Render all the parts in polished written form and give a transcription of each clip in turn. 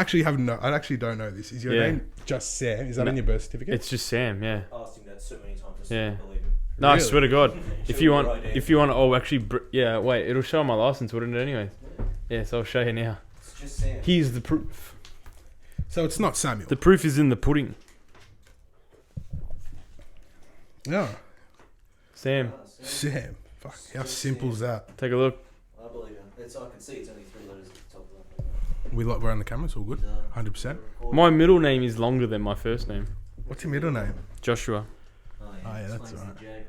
actually I actually don't know this. Is your name just Sam? Is that on your birth certificate? It's just Sam. Yeah. I asked him that so many times. I still Yeah. don't believe him. No, Really? I swear to God. If you want, Right, oh, actually, wait, it'll show on my license, wouldn't it? Anyway. Yeah, so I'll show you now. It's just Sam. Here's the proof. So it's not Samuel. The proof is in the pudding. Yeah. Sam, Sam. Fuck. How simple is that? take a look. I believe him. I can see it's only 3 letters at the top of that. We're on the camera. It's all good. 100%. My middle name is longer than my first name. What's your middle name? Joshua. Oh, yeah, that's explains alright. the J.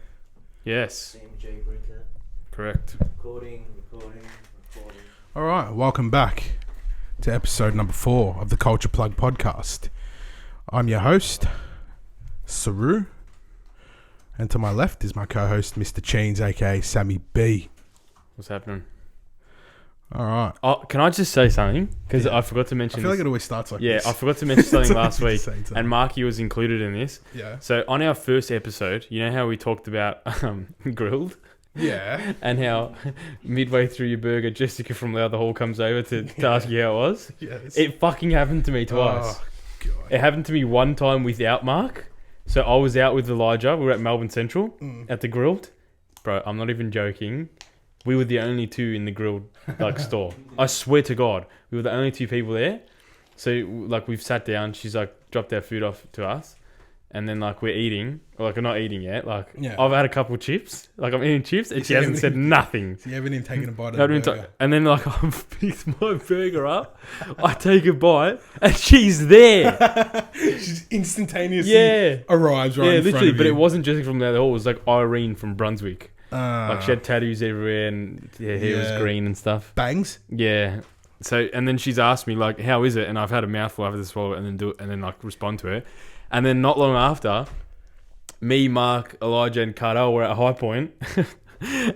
Yes, Sam J. Brinker. correct. Recording. All right. Welcome back to episode number 4 of the Culture Plug podcast. I'm your host, Saru. And to my left is my co-host, Mr. Cheens, aka Sammy B. What's happening? All right. Oh, can I just say something? Because Yeah. I forgot to I mention. feel like it always starts like yeah, this. I forgot to mention something last week, Same time. and Marky was included in this. Yeah. So on our first episode, you know how we talked about grilled, Yeah. and how midway through your burger, Jessica from the other hall comes over to ask you how it was. Yes. It fucking happened to me twice. Oh, God. It happened to me one time without Mark. So I was out with Elijah. We were at Melbourne Central at the grilled. Bro, I'm not even joking. We were the only two in the grilled store. I swear to God, we were the only 2 people there. So we've sat down. She's dropped our food off to us, and then we're eating. I'm not eating yet. Yeah. I've had a couple of chips. I'm eating chips, and she hasn't said nothing. So you haven't even taken a bite of the burger. And then I've picked my burger up. I take a bite, and she's there. She's instantaneously Yeah. arrives right Yeah, in front literally. of But you. it wasn't Jessica from the other hall. It was Irene from Brunswick. She Ah. had tattoos everywhere, and hair was Yeah. green and stuff. Bangs? Yeah. So, and then she's asked me how is it? And I've had a mouthful after to swallow it, and then do it, and then respond to her. And then not long after, me, Mark, Elijah, and Cartel were at High Point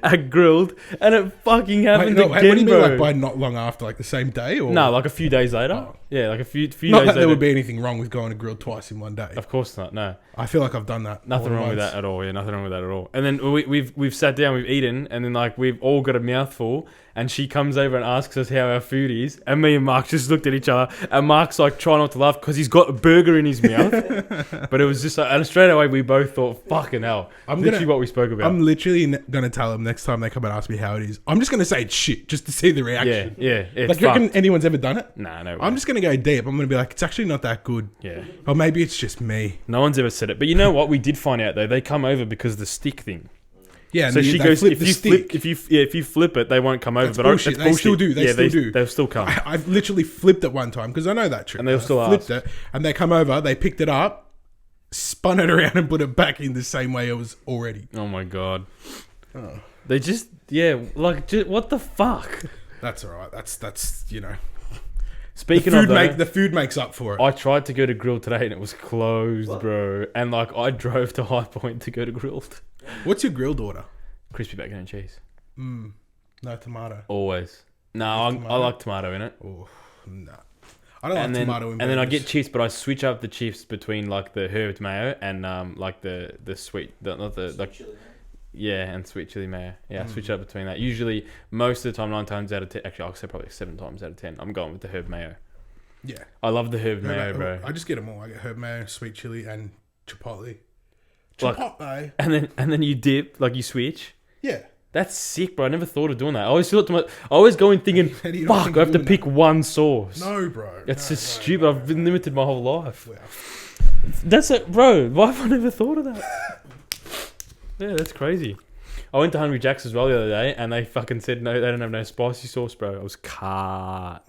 at grilled, and it fucking happened Wait, again, what do you bro. mean by not long after? The same day? Or? No, a few days later. Oh. Yeah, a few Not days that later. there would be anything wrong with going to grill twice in one day. Of course not. No. I feel like I've done that. Nothing more wrong than with once. that at all. Yeah, nothing wrong with that at all. And then we've sat down, we've eaten, and then we've all got a mouthful, and she comes over and asks us how our food is, and me and Mark just looked at each other, and Mark's trying not to laugh because he's got a burger in his mouth, but it was just and straight away we both thought, fucking hell, literally what we spoke about. I'm literally gonna tell them next time they come and ask me how it is. I'm just gonna say it's shit just to see the reaction. yeah. You It's reckon fucked. anyone's ever done it? Nah, no. I'm just gonna go deep. I'm gonna be like, it's actually not that good. Yeah. Or maybe it's just me. No one's ever said it, but you know what? We did find out though. They come over because of the stick thing. Yeah. So and she they goes, flip if the you stick. flip, if you flip it, they won't come over. That's but bullshit. that's They still do. They yeah, still do. They'll still come. I've literally flipped it one time because I know that trick. And they'll still I flipped ask. it, and they come over. They picked it up, spun it around, and put it back in the same way it was already. Oh my god. Oh. They just what the fuck? That's all right. That's Speaking the of food, though, the food makes up for it. I tried to go to Grilled today and it was closed, bro. And I drove to High Point to go to Grilled. What's your grilled order? Crispy bacon and cheese. No tomato. Always. No, I like tomato in it. Oh, no. I don't like tomato in And then I burgers. get chips, but I switch up the chips between the herbed mayo and the sweet, and sweet chili mayo. Yeah, I switch up between that. Usually, most of the time, 9 times out of 10, actually, I'll say probably 7 times out of 10, I'm going with the herb mayo. Yeah. I love the herb mayo, bro. I just get them all. I get herb mayo, sweet chili, and chipotle. Like- Chipotle. And then you dip, you switch. Yeah. That's sick, bro. I never thought of doing that. I always thought I always go in thinking, How do you not fuck, think I of have to doing pick one sauce. No, bro. That's no, just no, stupid. no, I've been limited my whole life. Wow. That's it, bro. Why have I never thought of that? Yeah, that's crazy. I went to Hungry Jack's as well the other day, and they fucking said no, they don't have no spicy sauce, bro. I was cut.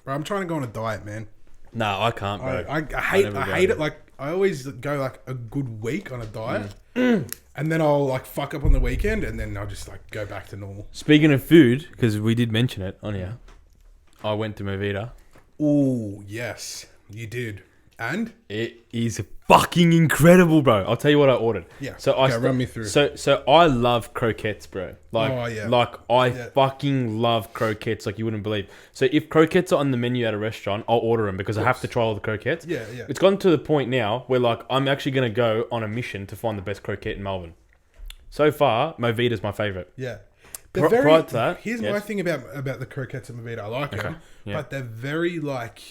Bro, I'm trying to go on a diet, man. No, I can't, bro. I hate never it. go. I always go a good week on a diet, and then I'll fuck up on the weekend, and then I'll just go back to normal. Speaking of food, because we did mention it on here, I went to Movida. Oh yes, you did, and It is fucking incredible, bro. I'll tell you what I ordered. Yeah. So Run me through. So I love croquettes, bro. Oh, yeah. I Yeah. fucking love croquettes like you wouldn't believe. So if croquettes are on the menu at a restaurant, I'll order them because I have to try all the croquettes. Yeah. It's gotten to the point now where I'm actually gonna go on a mission to find the best croquette in Melbourne. So far, Movida's my favorite. Yeah. Prior to that, Here's my thing about the croquettes at Movida. I like them, but they're very like,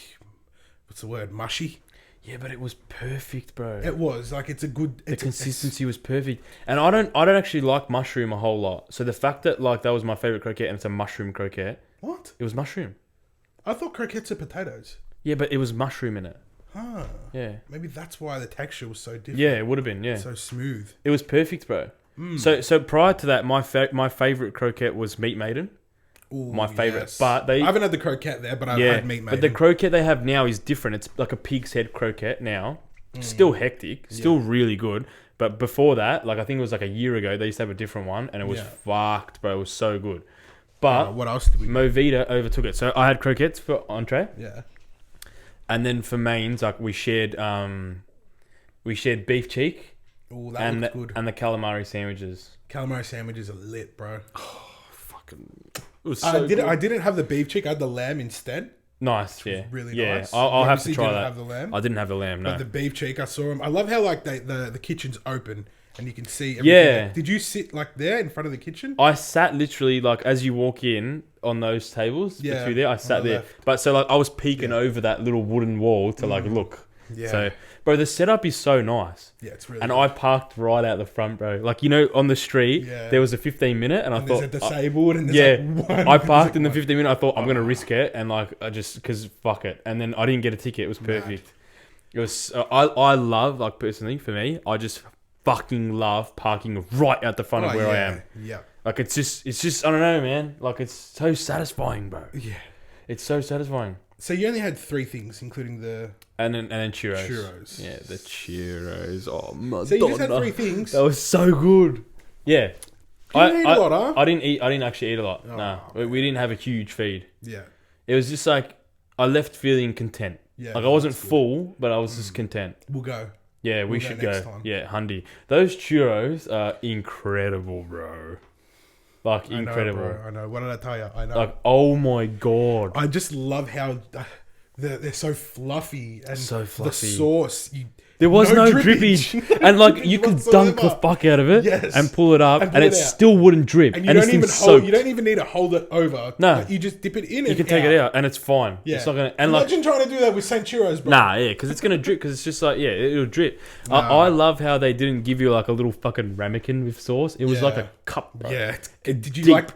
what's the word? Mushy. Yeah, but it was perfect, bro. It was like it's a good. The consistency was perfect, and I don't actually like mushroom a whole lot. So the fact that like that was my favorite croquette and it's a mushroom croquette. What? It was mushroom. I thought croquettes are potatoes. Yeah, but it was mushroom in it. Huh. Yeah. Maybe that's why the texture was so different. Yeah, it would have been. Yeah. So smooth. It was perfect, bro. So prior to that, my favorite croquette was Meat Maiden. Ooh, my favorite, yes. but I haven't had the croquette there, but I've had Meat Maiden. But the croquette they have now is different. It's like a pig's head croquette now. Still hectic, still really good. But before that, like I think it was like a year ago, they used to have a different one, and it was fucked, bro. It was so good. But what else did we? Movida overtook it. So I had croquettes for entree. Yeah. And then for mains, like we shared beef cheek. Oh, that looks good. And the calamari sandwiches. Calamari sandwiches are lit, bro. Oh, fucking! It was so good. I didn't have the beef cheek. I had the lamb instead. Nice, yeah, really nice. I'll have to try didn't that. Have the lamb. I didn't have the lamb. No, but the beef cheek, I saw them. I love how like the kitchen's open and you can see everything. Yeah. Did you sit like there in front of the kitchen? I sat literally like as you walk in on those tables. Yeah, through there, I sat the there. left. But so like I was peeking over that little wooden wall to like look. Yeah. So, bro, the setup is so nice. Yeah, it's really. And good. I parked right out the front, bro. Like on the street, there was a 15-minute, and I thought, there's a disabled, and there's like one. I parked in the 15-minute. I thought I'm gonna risk it, and like I just because fuck it. And then I didn't get a ticket. It was perfect. It was. I love like personally for me. I just fucking love parking right at the front of where I am. Yeah. Like it's just I don't know, man. Like it's so satisfying, bro. Yeah. It's so satisfying. So you only had 3 things, including the and then churros. Churros. Yeah, the churros. Oh my god. So you just had 3 things. That was so good. Yeah. You didn't eat a lot, huh? I didn't actually eat a lot. No. We didn't have a huge feed. Yeah. It was just like I left feeling content. Yeah. Like I wasn't full, but I was just content. We'll go. Yeah, we should next go. time. Yeah, Hundy. Those churros are incredible, bro. Like incredible. I know. What did I tell you? I know. Like, oh my god. I just love how they're so fluffy and So fluffy. the sauce. There was no drippage. drippage. And like you could dunk the fuck out of it and pull it up and it still wouldn't drip. And you don't even soaked. you don't even need to hold it over. No. Like, you just dip it in. You can take it out and it's fine. Yeah. It's not gonna. And Imagine trying to do that with Saint Churros, bro. Nah, yeah, because it's gonna drip. Because it's just like it'll drip. I love how they didn't give you like a little fucking ramekin with sauce. It was like a cup, bro. Yeah. Did you deep. like?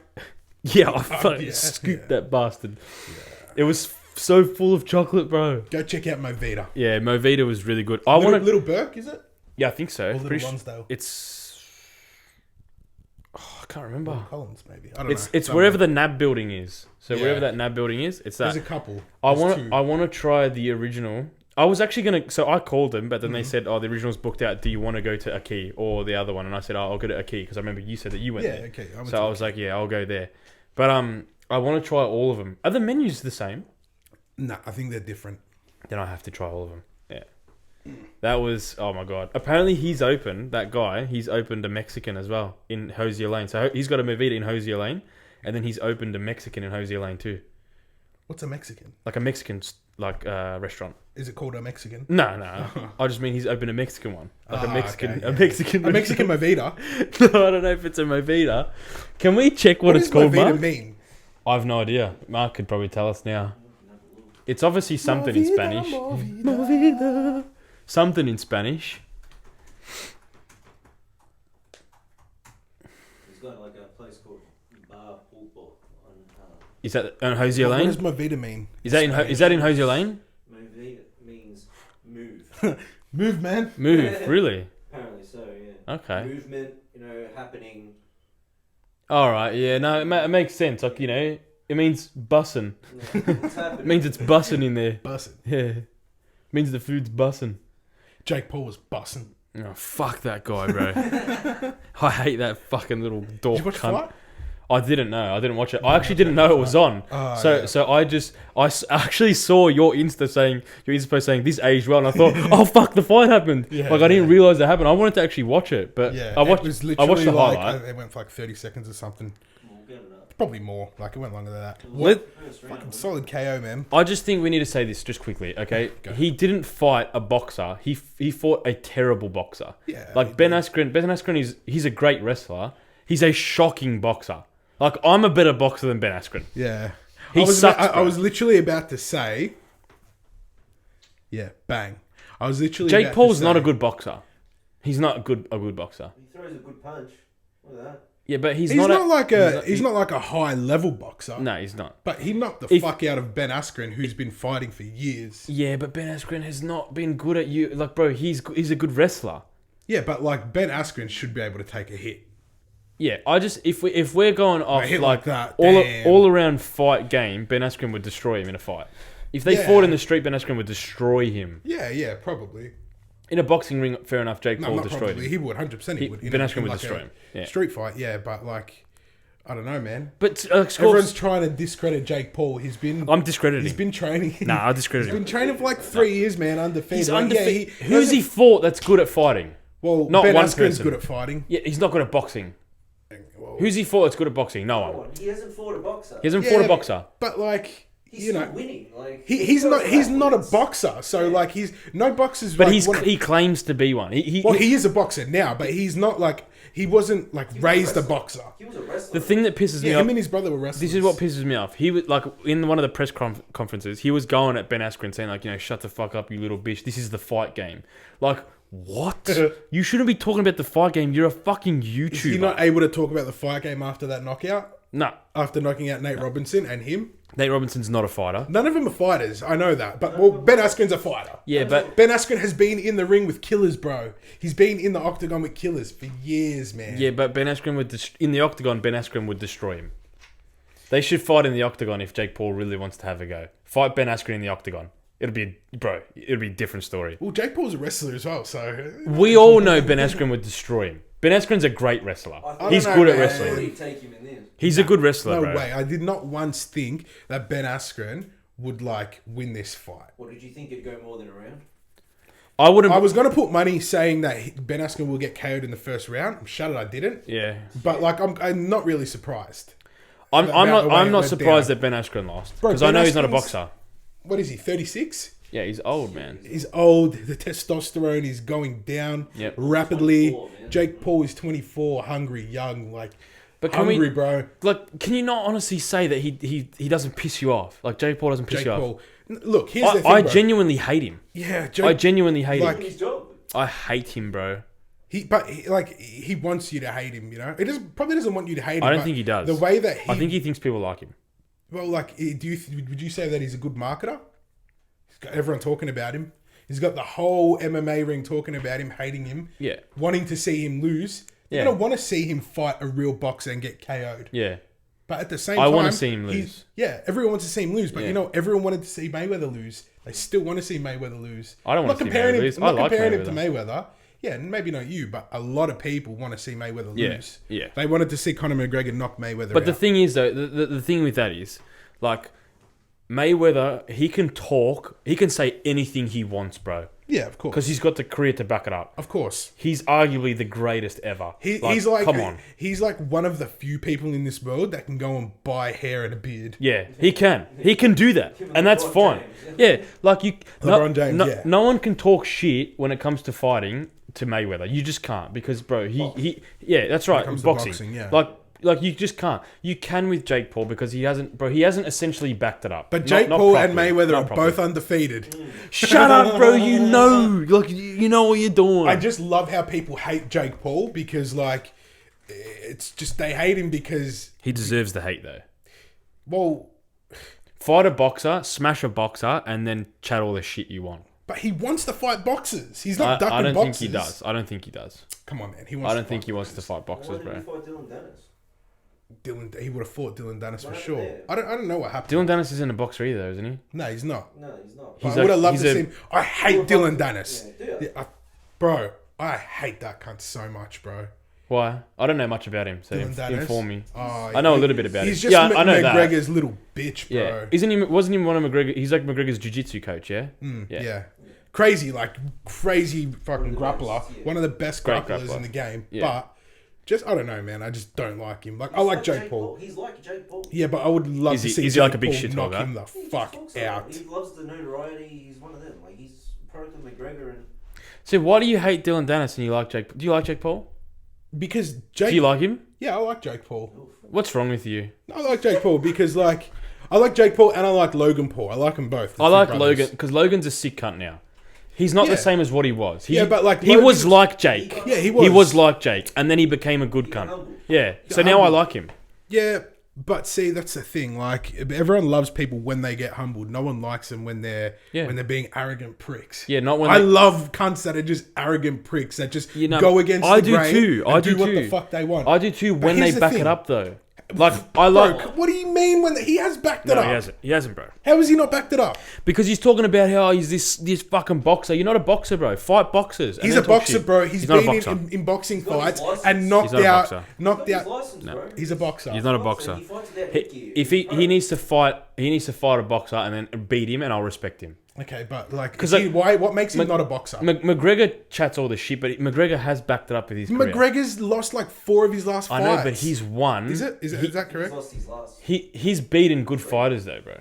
Yeah, I fucking scooped that bastard. Yeah. It was so full of chocolate, bro. Go check out Movida. Yeah, Movida was really good. Little Burke, is it? Yeah, I think so. Or Little Lonsdale. It's. Oh, I can't remember. Collins, maybe. I don't know. It's wherever the NAB building is. So wherever that NAB building is, it's that. There's a couple. I want to try the original. I was actually gonna. So I called them, but then they said, "Oh, the original's booked out. Do you want to go to a key or the other one?" And I said, "Oh, I'll go to a key because I remember you said that you went there." Okay. So I was like, "Yeah, I'll go there." But I want to try all of them. Are the menus the same? No, I think they're different. Then I have to try all of them. Yeah. That was, oh my god. Apparently he's opened a Mexican as well in Hosier Lane. So he's got a Movida in Hosier Lane, and then he's opened a Mexican in Hosier Lane too. What's a Mexican? Like a Mexican restaurant. Is it called a Mexican? No. I just mean he's opened a Mexican one. Like a Mexican Movida? No, I don't know if it's a Movida. Can we check what it's called, Movida Mark? mean? I have no idea. Mark could probably tell us now. It's obviously something in Spanish. Movida. Something in Spanish. He's got like a place called Bar Pulpo on. Is that on Hosier What Lane? does Movida mean? Is that in Hosier Lane? Movida means move. Move, man. Move, really? Apparently so, yeah. Okay. Movement, happening. All right. Yeah. No, it makes sense. Like it means bussin'. It's happening. It means it's bussin' in there. Bussin'. Yeah. It means the food's bussin'. Jake Paul was bussin'. Oh, fuck that guy, bro. I hate that fucking little dork Did you watch cunt. Fight? I didn't know. I didn't watch it. I actually didn't know it was on. So I actually saw your Insta post saying this aged well, and I thought, oh fuck, the fight happened. I didn't realize that happened. I wanted to actually watch it, but I watched the highlight. It went for like 30 seconds or something. We'll get it up. Probably more. Like it went longer than that. First round. Fucking solid KO, man. I just think we need to say this just quickly, okay? He didn't fight a boxer. He fought a terrible boxer. Yeah. Like Ben Askren. Ben Askren he's a great wrestler. He's a shocking boxer. Like, I'm a better boxer than Ben Askren. Yeah. He sucks, I bro. was literally about to say. Yeah, bang. I was literally. Jake about Paul's to not a say- good boxer. He's not a good boxer. He throws a good punch. Look at that. Yeah, but he's He's not not like a high level boxer. No, he's not. But he knocked the fuck out of Ben Askren, who's been fighting for years. Yeah, but Ben Askren has not been good at you. Like, bro, he's a good wrestler. Yeah, but like Ben Askren should be able to take a hit. Yeah, I just if we're going off A hit like that, all damn. all around fight game, Ben Askren would destroy him in a fight. If they Yeah. fought in the street, Ben Askren would destroy him. Yeah, probably. In a boxing ring, fair enough, Jake No, Paul not destroyed probably. him. He would, 100%. He would. Ben Askren In would like destroy a him. Yeah. Street fight, yeah, but like, I don't know, man. But Everyone's trying to discredit Jake Paul. I'm discrediting. He's been training. Nah, I discredit He's been him. training for like 3 years, man, undefeated. He's Like, undefeated. yeah, Who's he fought that's good at fighting? Well, Not Ben one Askren's person. good at fighting. Yeah, he's not good at boxing. Well, Who's he fought that's good at boxing? No Come one. on, he hasn't fought a boxer. He hasn't fought a boxer. But like, He's you still know, winning. Like he's not a boxer. So like, he's no boxers. But like, he claims to be one. He is a boxer now, but he's not like he wasn't like raised a boxer. He was a wrestler. the thing that pisses me Yeah, off. him and his brother were wrestlers. This is what pisses me off. He was like in one of the press conferences. He was going at Ben Askren saying like, shut the fuck up, you little bitch. This is the fight game. Like, what? You shouldn't be talking about the fight game. You're a fucking YouTuber. Is he not able to talk about the fight game after that knockout? No, After knocking out Nate Robinson and him? Nate Robinson's not a fighter. None of them are fighters. I know that. But, well, Ben Askren's a fighter. Yeah, but Ben Askren has been in the ring with killers, bro. He's been in the octagon with killers for years, man. Ben Askren would in the octagon. Ben Askren would destroy him. They should fight in the octagon if Jake Paul really wants to have a go. Fight Ben Askren in the octagon. It'll be a different story. Well, Jake Paul's a wrestler as well, so... We all know Ben Askren would destroy him. Ben Askren's a great wrestler. don't He's know, good at man. wrestling. Would he take him in there? He's a good wrestler, No bro. way. I did not once think that Ben Askren would, like, win this fight. Or did you think it'd go more than a round? I wouldn't. I was going to put money saying that Ben Askren will get KO'd in the first round. I'm shattered I didn't. Yeah, But, like, I'm not really surprised. I'm about the way not it went surprised down. that Ben Askren lost Bro, because I Ben know he's not a Askren's- boxer. What is he, 36? Yeah, he's old, man. He's old. The testosterone is going down Yep. rapidly. 24, man. Jake Paul is 24, hungry, young, like But can hungry, we bro. like? Can you not honestly say that he doesn't piss you off? Like Jake Paul doesn't piss Jake you off. Paul. Look, here's the thing, I bro. genuinely hate him. Yeah, I Jake. genuinely hate like- him. His job. I hate him, bro. He wants you to hate him. You know, probably doesn't want you to hate him. I don't but think he does. The way that I think he thinks people like him. well, like, would you say that he's a good marketer? He's got everyone talking about him. He's got the whole MMA ring talking about him, hating him, Yeah, wanting to see him lose. You're Yeah. gonna want to see him fight a real boxer and get KO'd. yeah. But at the same I time, wanna see him he's- lose. Yeah, everyone wants to see him lose. But Yeah. you know, everyone wanted to see Mayweather lose. They still want to see Mayweather lose. I don't I'm want not to see comparing Mayweather him. lose. I'm I not like comparing him to Mayweather. Yeah, maybe not you, but a lot of people want to see Mayweather Yeah, lose. yeah. They wanted to see Conor McGregor knock Mayweather But out. the thing is, though, the thing with that is, like, Mayweather, he can talk, he can say anything he wants, bro. Yeah, of course. Because he's got the career to back it up. Of course. He's arguably the greatest ever. He's like come on. He's like one of the few people in this world that can go and buy hair and a beard. Yeah, he can. He can do that. And that's LeBron fine. James. Yeah, like you. LeBron James, yeah. No one can talk shit when it comes to fighting to Mayweather. You just can't because, bro, yeah, that's right. comes to Boxing. boxing, yeah. Like you just can't. You can with Jake Paul because he hasn't essentially backed it up. But Jake Not Paul properly. and Mayweather Not are properly. both undefeated. Shut up, bro. You know, like you know what you're doing. I just love how people hate Jake Paul because, like, it's just they hate him because, he deserves the hate though. well, Fight a boxer, smash a boxer, and then chat all the shit you want. but he wants to fight boxers. He's not ducking I don't boxers. think he does. I don't think he does. Come on, man. He wants I don't to think fight he wants to boxers. fight Why boxers, didn't he bro. fight Dylan Dennis? He would have fought Dylan Dennis for Right sure. there. I don't know what happened. Dylan Dennis isn't a boxer either, isn't he? No, he's not. No, he's not. But He's I would a- have loved he's to a- see him. I hate Well, Dylan fuck- Dennis. Yeah, do you? Bro, I hate that cunt so much, bro. Why? I don't know much about him, so Dylan Dennis. inform me. Oh, I know a little bit about he's him. just Yeah, I know that. McGregor's little bitch, bro. Yeah, wasn't he one of McGregor? He's like McGregor's jiu-jitsu coach, yeah. Yeah. Crazy fucking grappler. Yeah. One of the best Great grapplers grappler. in the game. Yeah. But just I don't know, man. I just don't like him. Like I like Jake Paul. He's like Jake Paul. Yeah, but I would love Is to he- see is he like Jake a big Paul shit knock talker? him the He just fuck talks about out. it. He loves the notoriety. He's one of them. Like he's a product of McGregor and So why do you hate Dylan Dennis and you like Jake? Do you like Jake Paul? Because Do Jake... you like him? Yeah, I like Jake Paul. What's wrong with you? I like Jake Paul because, like... I like Jake Paul and I like Logan Paul. I like them both. The I two like brothers. Logan because Logan's a sick cunt now. He's not Yeah. the same as what he was. Yeah, but, like, he Logan was is- like Jake. Yeah, he was. He was like Jake, and then he became a good got cunt. humbled. Yeah. So got now I humbled. like him. Yeah, but see, that's the thing. Like, everyone loves people when they get humbled. No one likes them when they're being arrogant pricks. Yeah, not when I they- love cunts that are just arrogant pricks that just You know, go against I the do grain too. and I do do what too. the fuck they want. I do too when here's they the back thing. it up though. Like I like. Bro, what do you mean when he has backed it No, up? he hasn't. He hasn't, bro. How has he not backed it up? Because he's talking about how he's this fucking boxer. You're not a boxer, bro. Fight boxers. and He's then a talk boxer, shit. bro. He's not a been boxer. in boxing got his fights license. and knocked He's not a out. boxer. Knocked He's out. licensed, bro. He's a boxer. He's not a boxer. He fights without He- headgear. If he needs to fight, he needs to fight a boxer and then beat him, and I'll respect him. Okay, but like, 'Cause, is he, like, what makes him not a boxer? McGregor chats all this shit, but McGregor has backed it up with his career. McGregor's lost like 4 of his last I fights. know, but he's won. Is that He's correct? lost his last. He's beaten good fighters though, bro.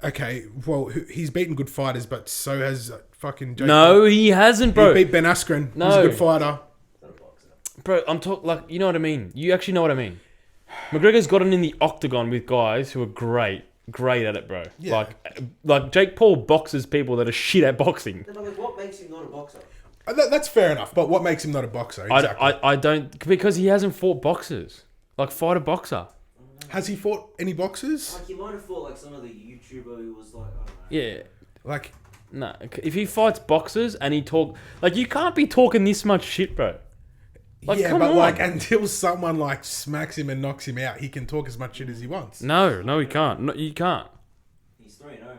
Okay, well, he's beaten good fighters, but so has fucking Jake No, Paul. he hasn't, He bro. beat Ben Askren. He's No. a good fighter. Not a boxer. Bro, I'm talking like you know what I mean. You actually know what I mean. McGregor's gotten in the octagon with guys who are great at it, bro. Yeah. Like Jake Paul boxes people that are shit at boxing. No, but like, what makes him not a boxer? That's fair enough, but what makes him not a boxer? Exactly. I don't because he hasn't fought boxers. Like fight a boxer. Has he fought any boxers? Like, he might have fought like some of the YouTuber who was like, I don't know. Yeah. Like, No, if he fights boxers and he talk like you can't be talking this much shit, bro. Like, yeah, come but on. like until someone like smacks him and knocks him out, he can talk as much shit as he wants. No, he can't. No, you can't. He's 3-0, man.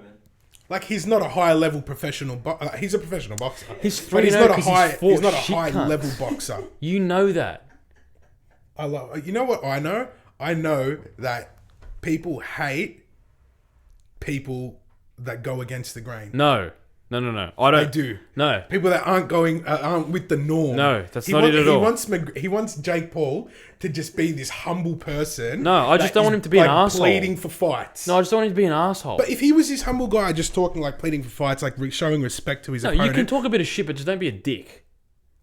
Like he's not a high level professional. He's a professional boxer. He's But he's 3-0 not a 'cause high. fought He's not a shit high cunts. level boxer. You know that. I love. You know what I know? I know that people hate people that go against the grain. No. I They don't. do. No. People that aren't with the norm. No, that's not it at all. He wants Jake Paul to just be this humble person. No, I just that don't is, want him to be an like, asshole. pleading for fights. No, I just don't want him to be an asshole. But if he was this humble guy, just talking like pleading for fights, like showing respect to his No, opponent. you can talk a bit of shit, but just don't be a dick.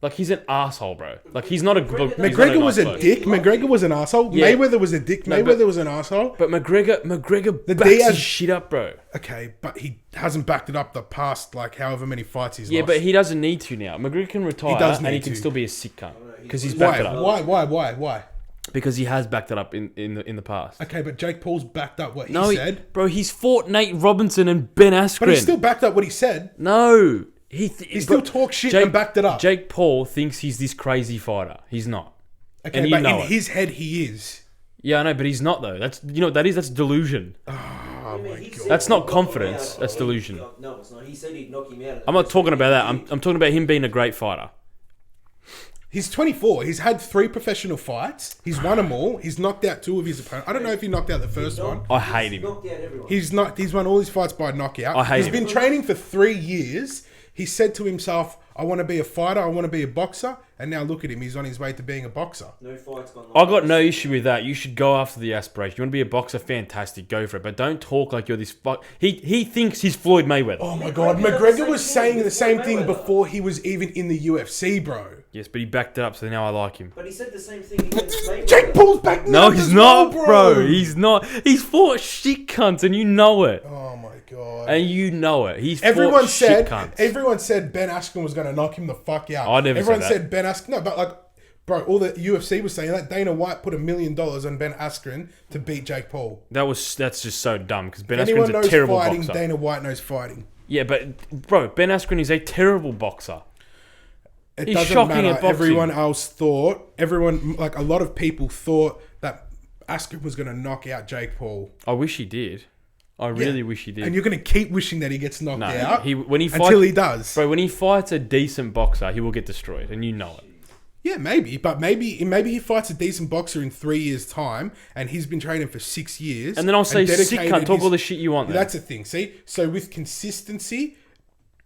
Like he's an asshole, bro. Like he's not a. McGregor was a dick. McGregor was an asshole. Yeah. Mayweather was a dick. No, Mayweather was an asshole. But McGregor The backs Diaz- his shit up, bro. Okay, but he hasn't backed it up the past like however many fights he's Yeah, lost. but he doesn't need to now. McGregor can retire does and he need can to. still be a sick cunt because he's why? backed it up. Why? Because he has backed it up in the past. Okay, but Jake Paul's backed up what he No, said. bro, he's fought Nate Robinson and Ben Askren. But he still backed up what he said. No, He still talked shit and backed it up. Jake Paul thinks he's this crazy fighter. He's not. Okay, and you but know in it. his head he is. Yeah, I know, but he's not though. That's you know what that is. That's delusion. Oh my He god. said That's he'd not knock him confidence, out. that's delusion. No, it's not. He said he'd knock him out. I'm not talking about that. I'm talking about him being a great fighter. He's 24. He's had 3 professional fights. He's won them all. He's knocked out 2 of his opponents. I don't know if he knocked out the first one. I hate him. Knocked out everyone. He's won all his fights by knockout. I hate He's him. been training for 3 years. He said to himself, I want to be a fighter, I want to be a boxer, and now look at him, he's on his way to being a boxer. No fights gone. I got no issue with that. You should go after the aspiration. You want to be a boxer, fantastic, go for it. But don't talk like you're this fuck. He thinks he's Floyd Mayweather. Oh my god, McGregor was saying the same thing before he was even in the UFC, bro. Yes, but he backed it up, so now I like him. But he said the same thing against Mayweather. Jake Paul's back No, up he's as not, well, bro. He's not. He's fought shit cunts, and you know it. Oh my god. And you know it. He's Everyone fought said shit cunts. everyone said Ben Askren was going to knock him the fuck out. I never Everyone said that. said Ben Askren. No, but like, bro, all the UFC was saying that Dana White put $1 million on Ben Askren to beat Jake Paul. That's just so dumb because Ben Anyone Askren's a knows terrible fighting, boxer. Dana White knows fighting. Yeah, but bro, Ben Askren is a terrible boxer. It He's doesn't shocking matter. at boxing. Everyone else thought, like a lot of people thought that Askren was going to knock out Jake Paul. I wish he did. I really wish he did. And you're going to keep wishing that he gets knocked No, out when he fights, until he does. bro. When he fights a decent boxer, he will get destroyed, and you know it. Yeah, maybe. But maybe he fights a decent boxer in 3 years' time and he's been training for 6 years. And then I'll say sick dedicated cunt. Talk his- all the shit you want. Then. That's the thing. See, so with consistency,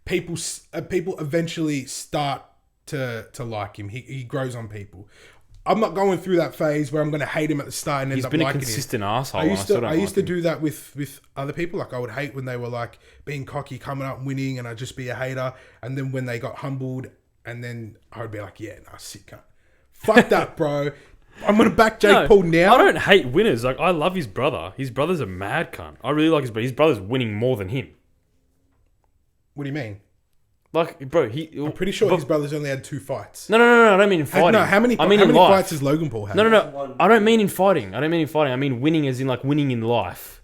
people eventually start to like him. He grows on people. I'm not going through that phase where I'm going to hate him at the start and He's end up been a liking him. consistent asshole. I used still don't to like him. do that with other people. Like I would hate when they were like being cocky, coming up, winning, and I'd just be a hater. And then when they got humbled, and then I would be like, yeah, nah, sick cunt. Fuck that, bro. I'm gonna back Jake No, Paul now. I don't hate winners. Like, I love his brother. His brother's a mad cunt. I really like his brother. His brother's winning more than him. What do you mean? Like, bro, I'm pretty sure his brother's only had 2 fights. No, I don't mean in fighting. No, how many I mean in life. fights has Logan Paul had? No. I don't mean in fighting. I mean winning as in, like, winning in life.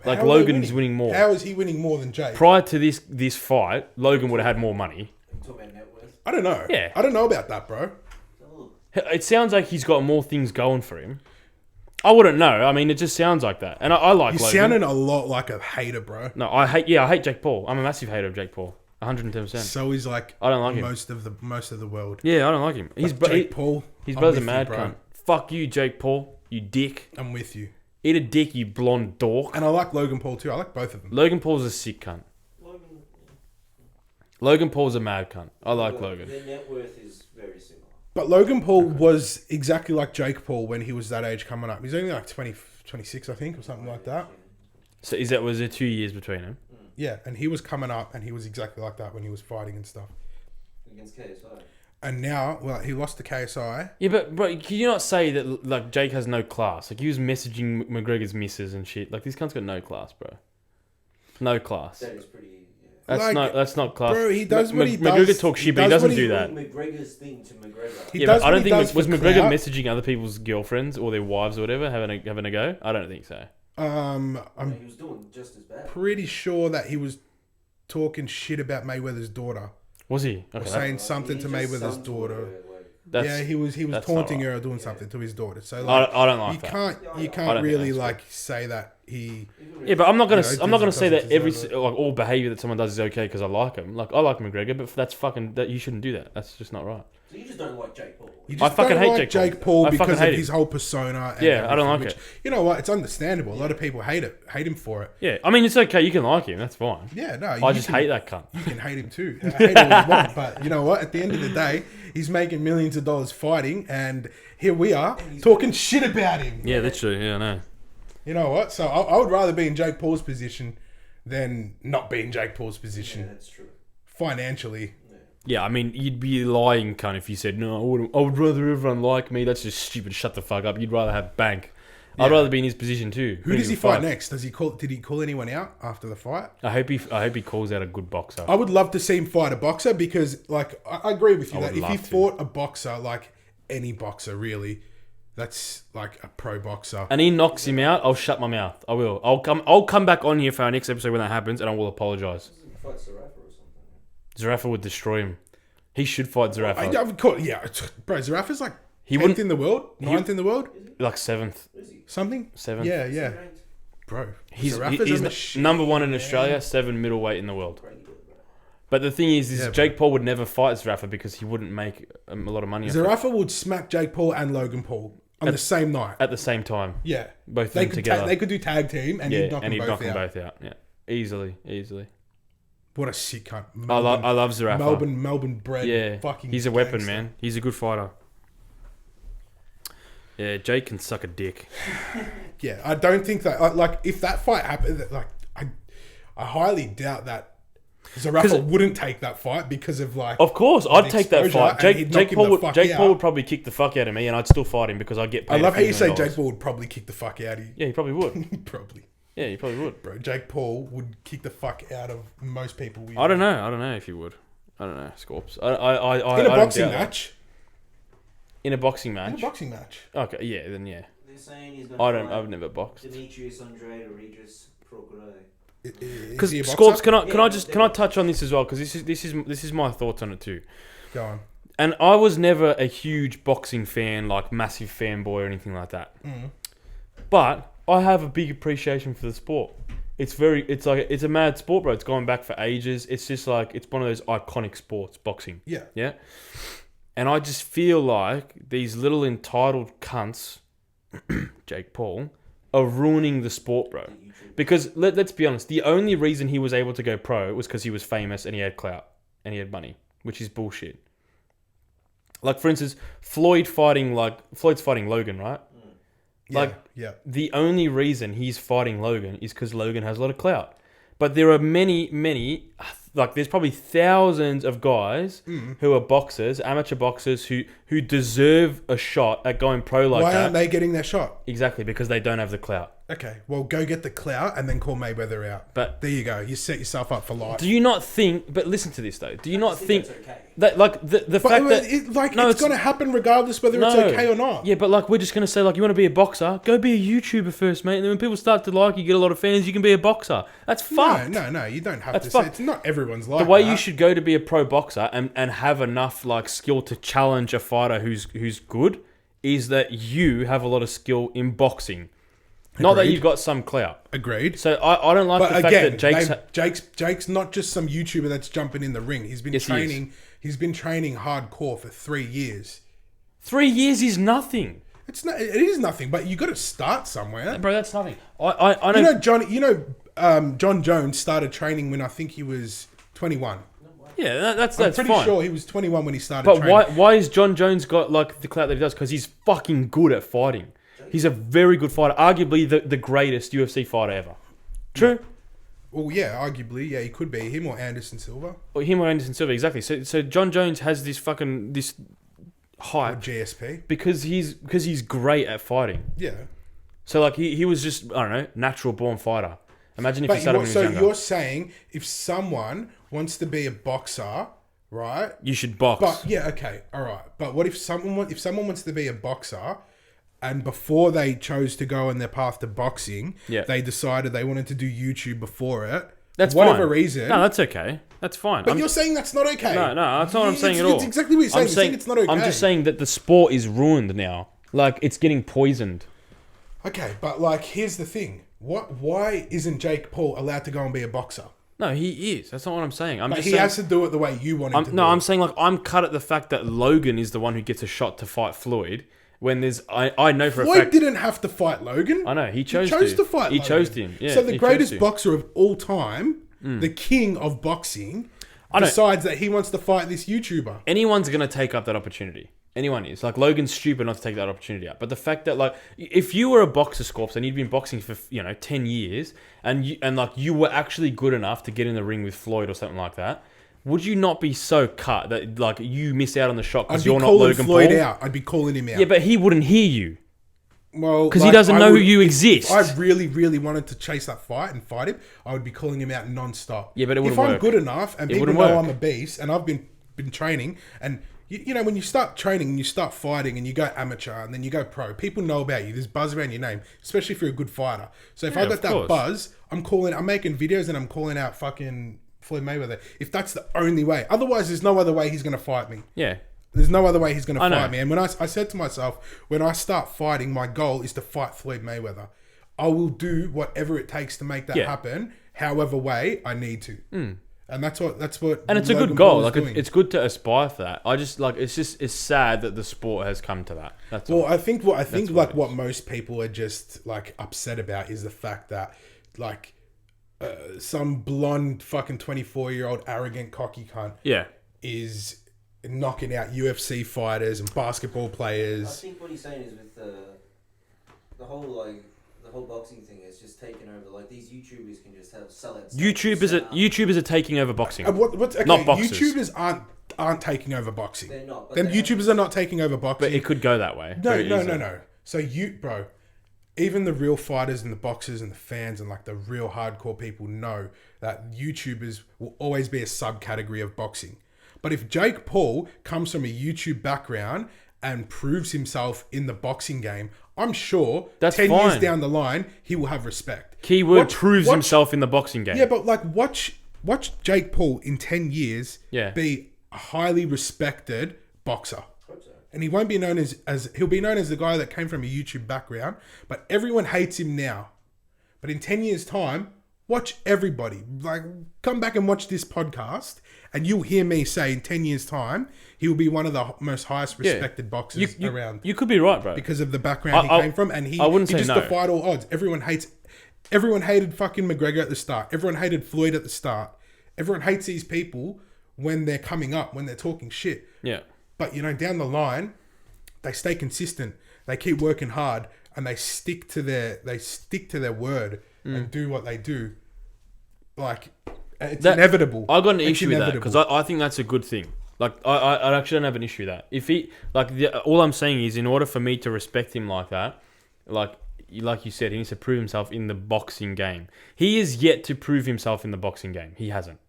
Like, How are they Logan's winning more. How is he winning more than Jake? Prior to this fight, Logan would have had more money. You talk about net worth. I don't know. Yeah. I don't know about that, bro. Oh, It sounds like he's got more things going for him. I wouldn't know. I mean, it just sounds like that. And I like You're Logan. sounding a lot like a hater, bro. No, I hate Jake Paul. I'm a massive hater of Jake Paul. 110%. So he's like I don't like him. most of the world. Yeah, I don't like him. Jake Paul. His I'm brother's a with you, mad bro. cunt. Fuck you, Jake Paul. You dick. I'm with you. Eat a dick, you blonde dork. And I like Logan Paul too. I like both of them. Logan Paul's a sick cunt. Logan Paul's a mad cunt. I like Logan. Their net worth is very similar. But Logan Paul was exactly like Jake Paul when he was that age coming up. He's only like 20, 26, I think, or something like that. So was there 2 years between them? Yeah, and he was coming up, and he was exactly like that when he was fighting and stuff. Against KSI. And now, well, he lost to KSI. Yeah, but bro, can you not say that, like, Jake has no class? Like, he was messaging McGregor's misses and shit. Like, this cunt's got no class, bro. No class. That is pretty. That's not class. Bro, he does what he McGregor does. talks He shit, but he does doesn't what he- do that. McGregor's thing to McGregor. He Yeah, does but I what don't he think does was for McGregor clout. messaging other people's girlfriends or their wives or whatever having a go. I don't think so. I'm He was doing just as bad. pretty sure that he was talking shit about Mayweather's daughter. Was he? Or Okay, saying something He to just Mayweather's sung to daughter. her, like, that's, Yeah, he was that's taunting not her right. or doing something to his daughter. So like, I don't like you that. can't Yeah, I you don't can't think really that's like say that he. Yeah, but I'm not gonna You know, I'm not gonna doesn't say that deserve it. all behavior that someone does is okay because I like him. Like, I like McGregor, but that you shouldn't do that. That's just not right. So you just don't like Jake Paul. You I just fucking don't hate like Jake Paul Paul. I fucking because hate of him. his whole persona. And Yeah, I don't like everything, it. You know what? It's understandable. A lot of people hate him for it. Yeah, I mean, it's okay. You can like him. That's fine. Yeah, no. I just hate that cunt. You can hate him too. Hate him if you want, but you know what? At the end of the day, he's making millions of dollars fighting, and here we are talking shit about him. Yeah, literally. Yeah, I know. You know what? So I would rather be in Jake Paul's position than not be in Jake Paul's Yeah, position that's true. financially. Yeah, I mean, you'd be lying, cunt, if you said no. I would rather everyone like me. That's just stupid. Shut the fuck up. You'd rather have bank. Yeah. I'd rather be in his position too. Who does he fight next? Did he call anyone out after the fight? I hope he calls out a good boxer. I would love to see him fight a boxer because, like, I agree with you I that would if he love to. fought a boxer, like any boxer really, that's like a pro boxer. And he knocks him out, I'll shut my mouth. I will. I'll come back on here for our next episode when that happens, and I will apologise. Doesn't fight Zarafa or something. Zarafa would destroy him. He should fight Zarafa. I would call, yeah, bro. Zarafa's like He 10th wouldn't- in the world, 9th in the world, Like 7th. Is he? something. 7th. Yeah, Is yeah, he ranked? bro. He's Zarafa's a machine. number one in Australia, 7 middleweight in the world. Pretty good, bro. But the thing is Yeah, Jake Paul would never fight Zarafa because he wouldn't make a lot of money off it Zarafa would smack Jake Paul and Logan Paul on the same night. at the same time. Yeah, Both of they them could together. they could do tag team and he'd knock and them he'd both knock them out. both out. Yeah, easily. What a sick cunt. I love Zarafa. Melbourne bred. Yeah, fucking. he's a weapon, gangster. man. He's a good fighter. Yeah, Jake can suck a dick. Yeah, I don't think that like if that fight happened, like I highly doubt that Zarafa wouldn't take that fight because of like. Of course, I'd take that exposure, fight. and he'd knock him the fuck Jake Paul out. would probably kick the fuck out of me, and I'd still fight him because I'd get paid. I love a how few you say million Jake dollars. Paul would probably kick the fuck out of you. Yeah, he probably would. Probably, Yeah, he probably would. bro. Jake Paul would kick the fuck out of most people. I don't know. I don't know if he would. I don't know, Scorps. I In a don't boxing doubt that. match. In a boxing In a match. boxing match. Okay, yeah, then yeah. They're saying he's going to I've never boxed. Demetrius Andrade or Regis Procure. Because Is he a boxer? Scorps, can I Yeah, just touch on this as well? Because this is my thoughts on it too. Go on. And I was never a huge boxing fan, like massive fanboy or anything like that. But I have a big appreciation for the sport. It's a mad sport, bro. It's gone back for ages. It's just like it's one of those iconic sports, boxing. Yeah. Yeah. And I just feel like these little entitled cunts, Jake Paul, are ruining the sport, bro. Because let's be honest, the only reason he was able to go pro was because he was famous and he had clout and he had money, which is bullshit. Like, for instance, Floyd's fighting Logan, right? Like, yeah. the only reason he's fighting Logan is because Logan has a lot of clout. But there are many, there's probably thousands of guys who are boxers, amateur boxers, who deserve a shot at going pro like that. Why aren't they getting their shot? Exactly, because they don't have the clout. Okay, well, go get the clout and then call Mayweather out. But there you go. You set yourself up for life. do you not think? But listen to this though. Do you not think that's okay. that like the fact that it's going to happen regardless whether it's okay or not? Yeah, but like we're just gonna say like you want to be a boxer, go be a YouTuber first, mate. And then when people start to like you, get a lot of fans, you can be a boxer. That's fucked. No, you don't have That's to. fucked. It's not everyone's like The way that. you should go to be a pro boxer and have enough like skill to challenge a fighter who's good is that you have a lot of skill in boxing. Not that Agreed. you've got some clout. Agreed. So I don't like But the fact that Jake's not just some YouTuber that's jumping in the ring. He's been training. He's been training hardcore for 3 years. 3 years is nothing. It's not. It is nothing. But you got to start somewhere, Bro, that's nothing. I know. John Jones started training when I think he was 21. Yeah, that's I'm pretty fine. sure he was 21 when he started But training. why is John Jones got like the clout that he does? Because he's fucking good at fighting. He's a very good fighter, arguably the greatest UFC fighter ever. True. Well, yeah, arguably, yeah, he could be him or Anderson Silva Or him or Anderson Silva, exactly. So John Jones has this or hype GSP. because he's great at fighting. Yeah. So like he was just, I don't know, natural born fighter. Imagine if he started when he was younger. You're saying if someone wants to be a boxer, right? You should box. But yeah, okay, all right. But what if someone wants to be a boxer, and before they chose to go on their path to boxing, they decided they wanted to do YouTube before it. That's whatever fine. reason. No, that's okay. That's fine. But you're saying that's not okay. No, that's not what I'm saying at all. It's exactly what you're saying. You're saying it's not okay. I'm just saying that the sport is ruined now. Like, it's getting poisoned. Okay, but like, here's the thing. Why isn't Jake Paul allowed to go and be a boxer? No, he is. That's not what I'm saying. He has to do it the way you want him to do it. No, I'm saying, like, I'm cut at the fact that Logan is the one who gets a shot to fight Floyd. When there's, I know for a fact... Floyd didn't have to fight Logan. I know, he chose to fight Logan. He chose him, yeah. So the greatest boxer of all time, the king of boxing, decides that he wants to fight this YouTuber. Anyone's going to take up that opportunity. Anyone is. Like, Logan's stupid not to take that opportunity up. But the fact that, like, if you were a boxer, Scorps, and you'd been boxing for, 10 years, and you were actually good enough to get in the ring with Floyd or something like that, would you not be so cut that like you miss out on the shot because you're not Logan Paul? I'd be calling him out. Yeah, but he wouldn't hear you. Well, because he doesn't know who you exist. If I really, really wanted to chase that fight and fight him, I would be calling him out non-stop. Yeah, but it wouldn't work. If I'm good enough and people know I'm a beast and I've been training, and when you start training and you start fighting and you go amateur and then you go pro, people know about you. There's buzz around your name, especially if you're a good fighter. So if I got that buzz, I'm making videos and I'm calling out fucking Floyd Mayweather. If that's the only way. Otherwise, there's no other way he's going to fight me. Yeah. There's no other way he's going to fight me. And when I said to myself, when I start fighting, my goal is to fight Floyd Mayweather. I will do whatever it takes to make that happen, however way I need to. And that's what. And it's a good goal. Like it's good to aspire for that. I just like it's sad that the sport has come to that. That's all. I think what most people are just like upset about is the fact that like some blonde fucking 24-year-old arrogant cocky cunt is knocking out UFC fighters and basketball players. I think what he's saying is with the whole boxing thing is just taking over. Like these YouTubers can just have sellouts. YouTubers are taking over boxing. Okay, not boxers. YouTubers aren't taking over boxing. They're not. Them YouTubers are not taking over boxing. But it could go that way. No. So bro, even the real fighters and the boxers and the fans and like the real hardcore people know that YouTubers will always be a subcategory of boxing. But if Jake Paul comes from a YouTube background and proves himself in the boxing game, I'm sure that's 10 fine. years down the line, he will have respect. Keyword proves himself in the boxing game. Yeah, but like watch Jake Paul in 10 years be a highly respected boxer. And he won't be known as he'll be known as the guy that came from a YouTube background, but everyone hates him now. But in 10 years' time, watch everybody. Like, come back and watch this podcast, and you'll hear me say in 10 years' time, he will be one of the most highest respected boxers around. You could be right, bro. Because of the background he came from, and he just defied all odds. Everyone hated fucking McGregor at the start. Everyone hated Floyd at the start. Everyone hates these people when they're coming up, when they're talking shit. Yeah. But, down the line, they stay consistent. They keep working hard, and they stick to their word and do what they do. Like, It's inevitable. I got an It's issue with that because I think that's a good thing. Like I actually don't have an issue with that. If he all I'm saying is, in order for me to respect him like that, like you said, he needs to prove himself in the boxing game. He is yet to prove himself in the boxing game. He hasn't.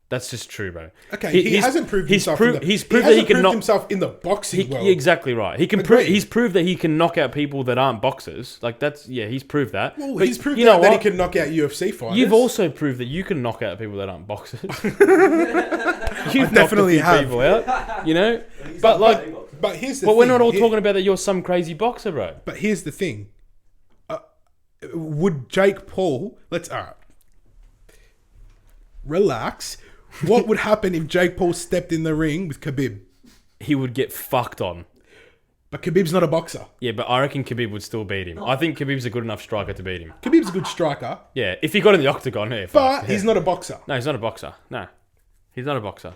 That's just true, bro. Okay, he hasn't proved himself. He's proved that he can knock himself in the boxing world. Exactly right. He can prove. He's proved that he can knock out people that aren't boxers. Like that's he's proved that. Well, he's proved that he can knock out UFC fighters. You've also proved that you can knock out people that aren't boxers. You've definitely have people out. You know, but here's the thing. We're not all talking about that you're some crazy boxer, bro. But here's the thing. Would Jake Paul? Relax. What would happen if Jake Paul stepped in the ring with Khabib? He would get fucked on. But Khabib's not a boxer. Yeah, but I reckon Khabib would still beat him. I think Khabib's a good enough striker to beat him. Khabib's a good striker. Yeah, if he got in the octagon, but he's not a boxer. No, he's not a boxer. No, he's not a boxer.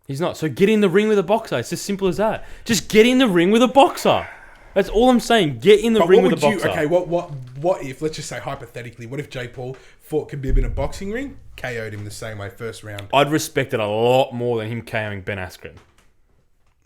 He's not. So get in the ring with a boxer. It's as simple as that. Just get in the ring with a boxer. That's all I'm saying. Get in the ring with a boxer. Okay, what if, let's just say hypothetically, what if Jake Paul fought Khabib in a boxing ring, KO'd him the same way first round? I'd respect it a lot more than him KOing Ben Askren.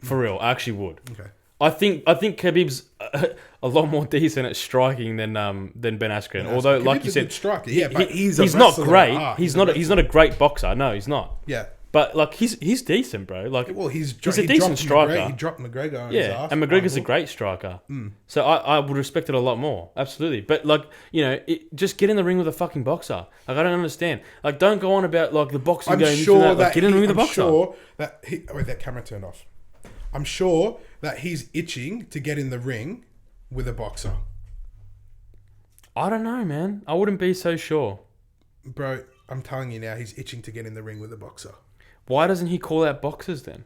For real, I actually would. Okay. I think Khabib's a lot more decent at striking than Ben Askren. Although, Khabib's like you said, striker. Yeah, but he's not great. He's not a great boxer. No, he's not. Yeah. But like he's decent, bro. Like he's a decent striker. He dropped McGregor on his ass. And McGregor's a great striker. So I would respect it a lot more. Absolutely. But like, you know, just get in the ring with a fucking boxer. Like I don't understand. Like don't go on about like the boxing game. Get in the ring with a boxer. I'm sure that that camera turned off. I'm sure that he's itching to get in the ring with a boxer. I don't know, man. I wouldn't be so sure. Bro, I'm telling you now, he's itching to get in the ring with a boxer. Why doesn't he call out boxers then?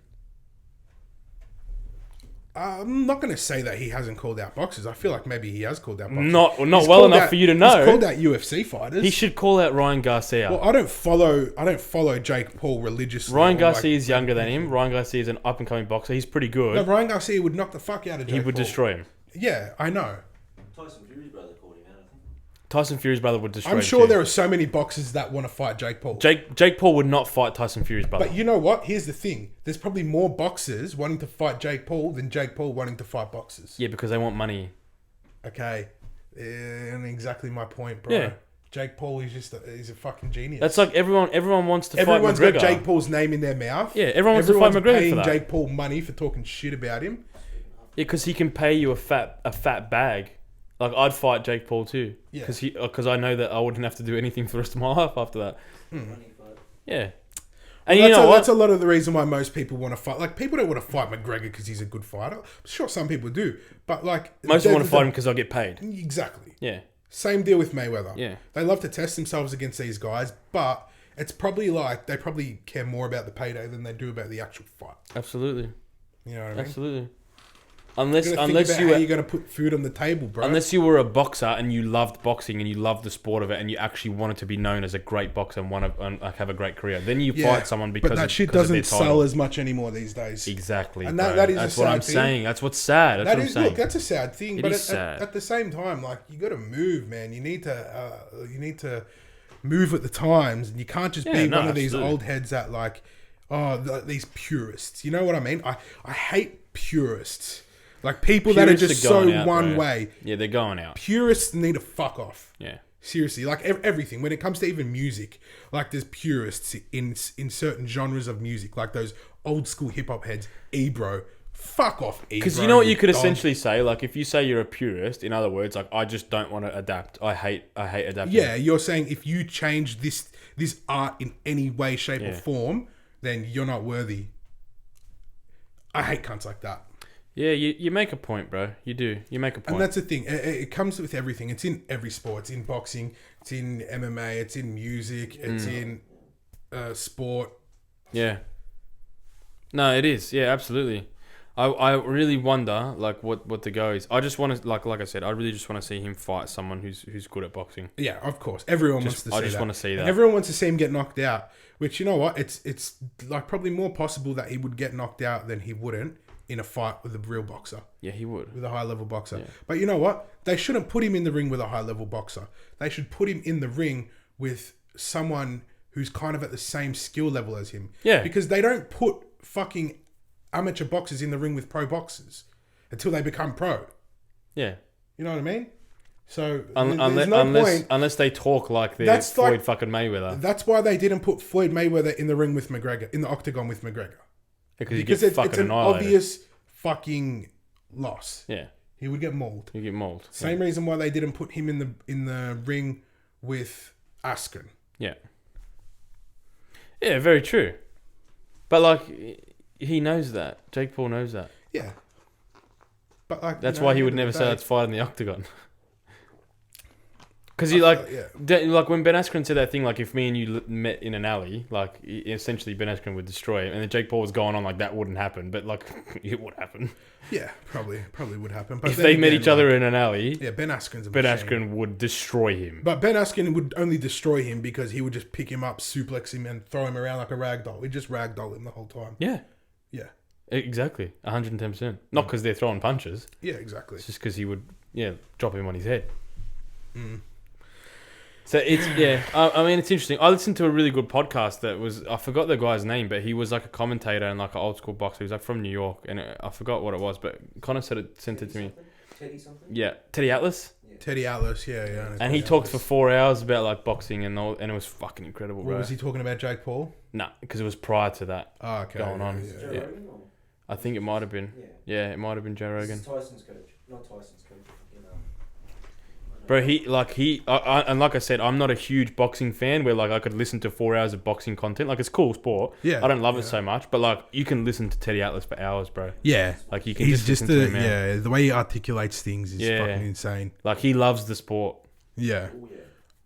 I'm not going to say that he hasn't called out boxers. I feel like maybe he has called out boxers. Not well enough for you to know. He's called out UFC fighters. He should call out Ryan Garcia. Well, I don't follow Jake Paul religiously. Ryan Garcia is younger than him. Ryan Garcia is an up and coming boxer. He's pretty good. No, Ryan Garcia would knock the fuck out of Jake Paul. He would destroy him. Yeah, I know. Tyson Fury's brother called him out, I think. Tyson Fury's brother would destroy him. I'm sure there are so many boxers that want to fight Jake Paul. Jake Paul would not fight Tyson Fury's brother. But you know what? Here's the thing. There's probably more boxers wanting to fight Jake Paul than Jake Paul wanting to fight boxers. Yeah, because they want money. Okay. And exactly my point, bro. Yeah. Jake Paul is he's a fucking genius. That's like everyone wants to fight McGregor. Everyone's got Jake Paul's name in their mouth. Yeah, everyone wants to fight McGregor paying for that. Jake Paul money for talking shit about him. Yeah, because he can pay you a fat bag. Like I'd fight Jake Paul too. Yeah. Because I know that I wouldn't have to do anything for the rest of my life after that. Yeah. And you know what? That's a lot of the reason why most people want to fight. Like, people don't want to fight McGregor because he's a good fighter. I'm sure some people do. But, like... Most people want to fight him because they'll get paid. Exactly. Yeah. Same deal with Mayweather. Yeah. They love to test themselves against these guys, but it's probably like... They probably care more about the payday than they do about the actual fight. Absolutely. You know what I mean? Absolutely. Unless you're going to put food on the table, bro. Unless you were a boxer and you loved boxing and you loved the sport of it and you actually wanted to be known as a great boxer and have a great career, then you fight someone because but that shit doesn't sell as much anymore these days. Exactly, and that's what I'm saying. That's what's sad. That's what I'm saying. Look, that's a sad thing. It but is sad. At the same time, like you got to move, man. You need to move with the times, and you can't just be one of these old heads that like, these purists. You know what I mean? I hate purists. Like people that are just so one way. Yeah, they're going out. Purists need to fuck off. Yeah. Seriously, like everything. When it comes to even music, like there's purists in certain genres of music, like those old school hip hop heads. Ebro, fuck off, Ebro. Because you know what you could essentially say, like if you say you're a purist, in other words, like I just don't want to adapt. I hate adapting. Yeah, you're saying if you change this art in any way, shape, or form, then you're not worthy. I hate cunts like that. Yeah, you make a point, bro. You do. You make a point. And that's the thing. It comes with everything. It's in every sport. It's in boxing. It's in MMA. It's in music. It's in sport. Yeah. No, it is. Yeah, absolutely. I really wonder, like, what the go is. I just want to, like I said, I really just want to see him fight someone who's good at boxing. Yeah, of course. Everyone wants to see that. I just want to see that. And everyone wants to see him get knocked out. Which, you know what? It's like probably more possible that he would get knocked out than he wouldn't in a fight with a real boxer. Yeah, he would. With a high-level boxer. Yeah. But you know what? They shouldn't put him in the ring with a high-level boxer. They should put him in the ring with someone who's kind of at the same skill level as him. Yeah. Because they don't put fucking amateur boxers in the ring with pro boxers until they become pro. Yeah. You know what I mean? So there's no point. Unless they talk like they're Floyd fucking Mayweather. That's why they didn't put Floyd Mayweather in the ring with McGregor, in the octagon with McGregor. Because it's an obvious fucking loss. Yeah. He would get mauled. You get mauled. Same reason why they didn't put him in the ring with Askren. Yeah. Yeah, very true. But like, he knows that. Jake Paul knows that. Yeah. But like, that's why he would never say let's fight in the octagon. Because he like when Ben Askren said that thing, like if me and you met in an alley, like essentially Ben Askren would destroy him, and then Jake Paul was going on like that wouldn't happen, but like it would happen. Yeah, probably would happen. But if they met each other in an alley, yeah, Ben Askren's a Ben machine. Askren would destroy him. But Ben Askren would only destroy him because he would just pick him up, suplex him, and throw him around like a rag doll. He'd just rag doll him the whole time. Yeah. Yeah. Exactly. 110%. Not because they're throwing punches. Yeah, exactly. It's just because he would, drop him on his head. Mm. So it's, I mean, it's interesting. I listened to a really good podcast that was, I forgot the guy's name, but he was like a commentator and like an old school boxer. He was like from New York, and I forgot what it was, but Connor sent it to me. Teddy something? Yeah. Teddy Atlas? Yeah. Teddy Atlas, yeah. And he talked for 4 hours about like boxing and all, and it was fucking incredible, bro. What was he talking about, Jake Paul? Nah, because it was prior to that going on. Joe Rogan or? I think it might have been. Yeah, it might have been Joe Rogan. This is Tyson's coach, not Tyson's coach. Bro, and like I said, I'm not a huge boxing fan where like I could listen to 4 hours of boxing content. Like it's cool sport. Yeah. I don't love it so much, but like you can listen to Teddy Atlas for hours, bro. Yeah. Like you can He's just listen to him, man. the way he articulates things is fucking insane. Like he loves the sport. Yeah. Oh, yeah.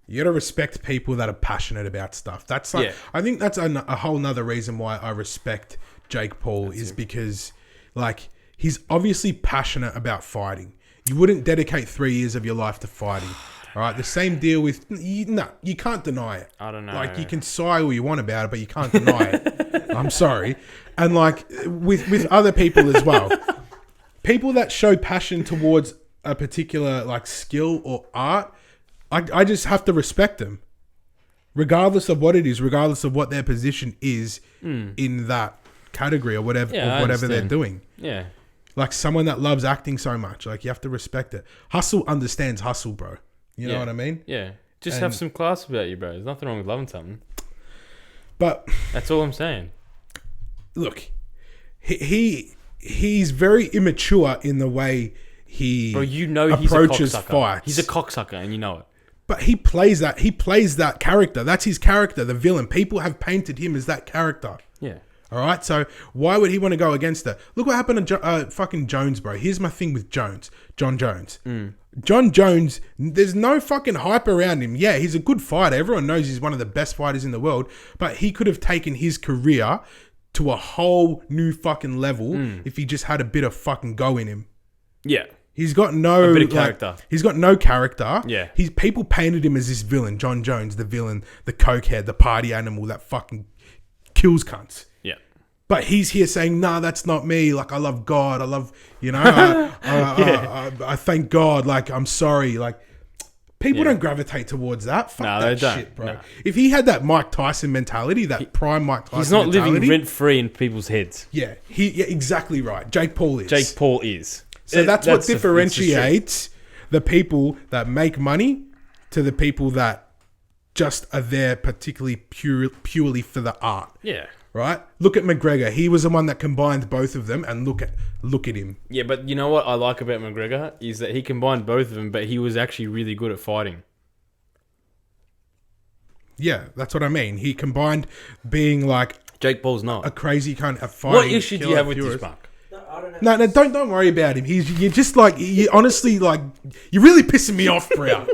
You gotta respect people that are passionate about stuff. That's like, I think that's a whole nother reason why I respect Jake Paul is because like he's obviously passionate about fighting. You wouldn't dedicate 3 years of your life to fighting. All right. The same deal with, you can't deny it. I don't know. Like you can sigh all you want about it, but you can't deny it. I'm sorry. And like with other people as well, people that show passion towards a particular like skill or art, I just have to respect them. Regardless of what it is, regardless of what their position is in that category or whatever, they're doing. Yeah. Like someone that loves acting so much, like you have to respect it. Hustle understands hustle, bro. You know what I mean? Yeah. Just have some class about you, bro. There's nothing wrong with loving something. But that's all I'm saying. Look, he's very immature in the way he approaches fights. He's a cocksucker, and you know it. But he plays that. He plays that character. That's his character, the villain. People have painted him as that character. Yeah. All right, so why would he want to go against it? Look what happened to fucking Jones, bro. Here's my thing with John Jones. John Jones, there's no fucking hype around him. Yeah, he's a good fighter. Everyone knows he's one of the best fighters in the world. But he could have taken his career to a whole new fucking level if he just had a bit of fucking go in him. Yeah. He's got no bit of character. He's got no character. Yeah. People painted him as this villain, John Jones, the villain, the cokehead, the party animal that fucking kills cunts. Yeah. But he's here saying, nah, that's not me. Like, I love God. I love, I thank God. Like, I'm sorry. Like, people don't gravitate towards that. Fuck that shit, bro. No. If he had that Mike Tyson mentality, that prime Mike Tyson he's not mentality, living rent-free in people's heads. Yeah, exactly right. Jake Paul is. So that's what differentiates the people that make money to the people that just are there particularly purely for the art. Yeah. Right? Look at McGregor. He was the one that combined both of them, and look at him. Yeah, but you know what I like about McGregor is that he combined both of them, but he was actually really good at fighting. Yeah, that's what I mean. He combined being like Jake Paul's not a crazy kind of fighting. What issue do you have with this, Mark? No, don't worry about him. You're just like, you honestly, like, you're really pissing me off, bro.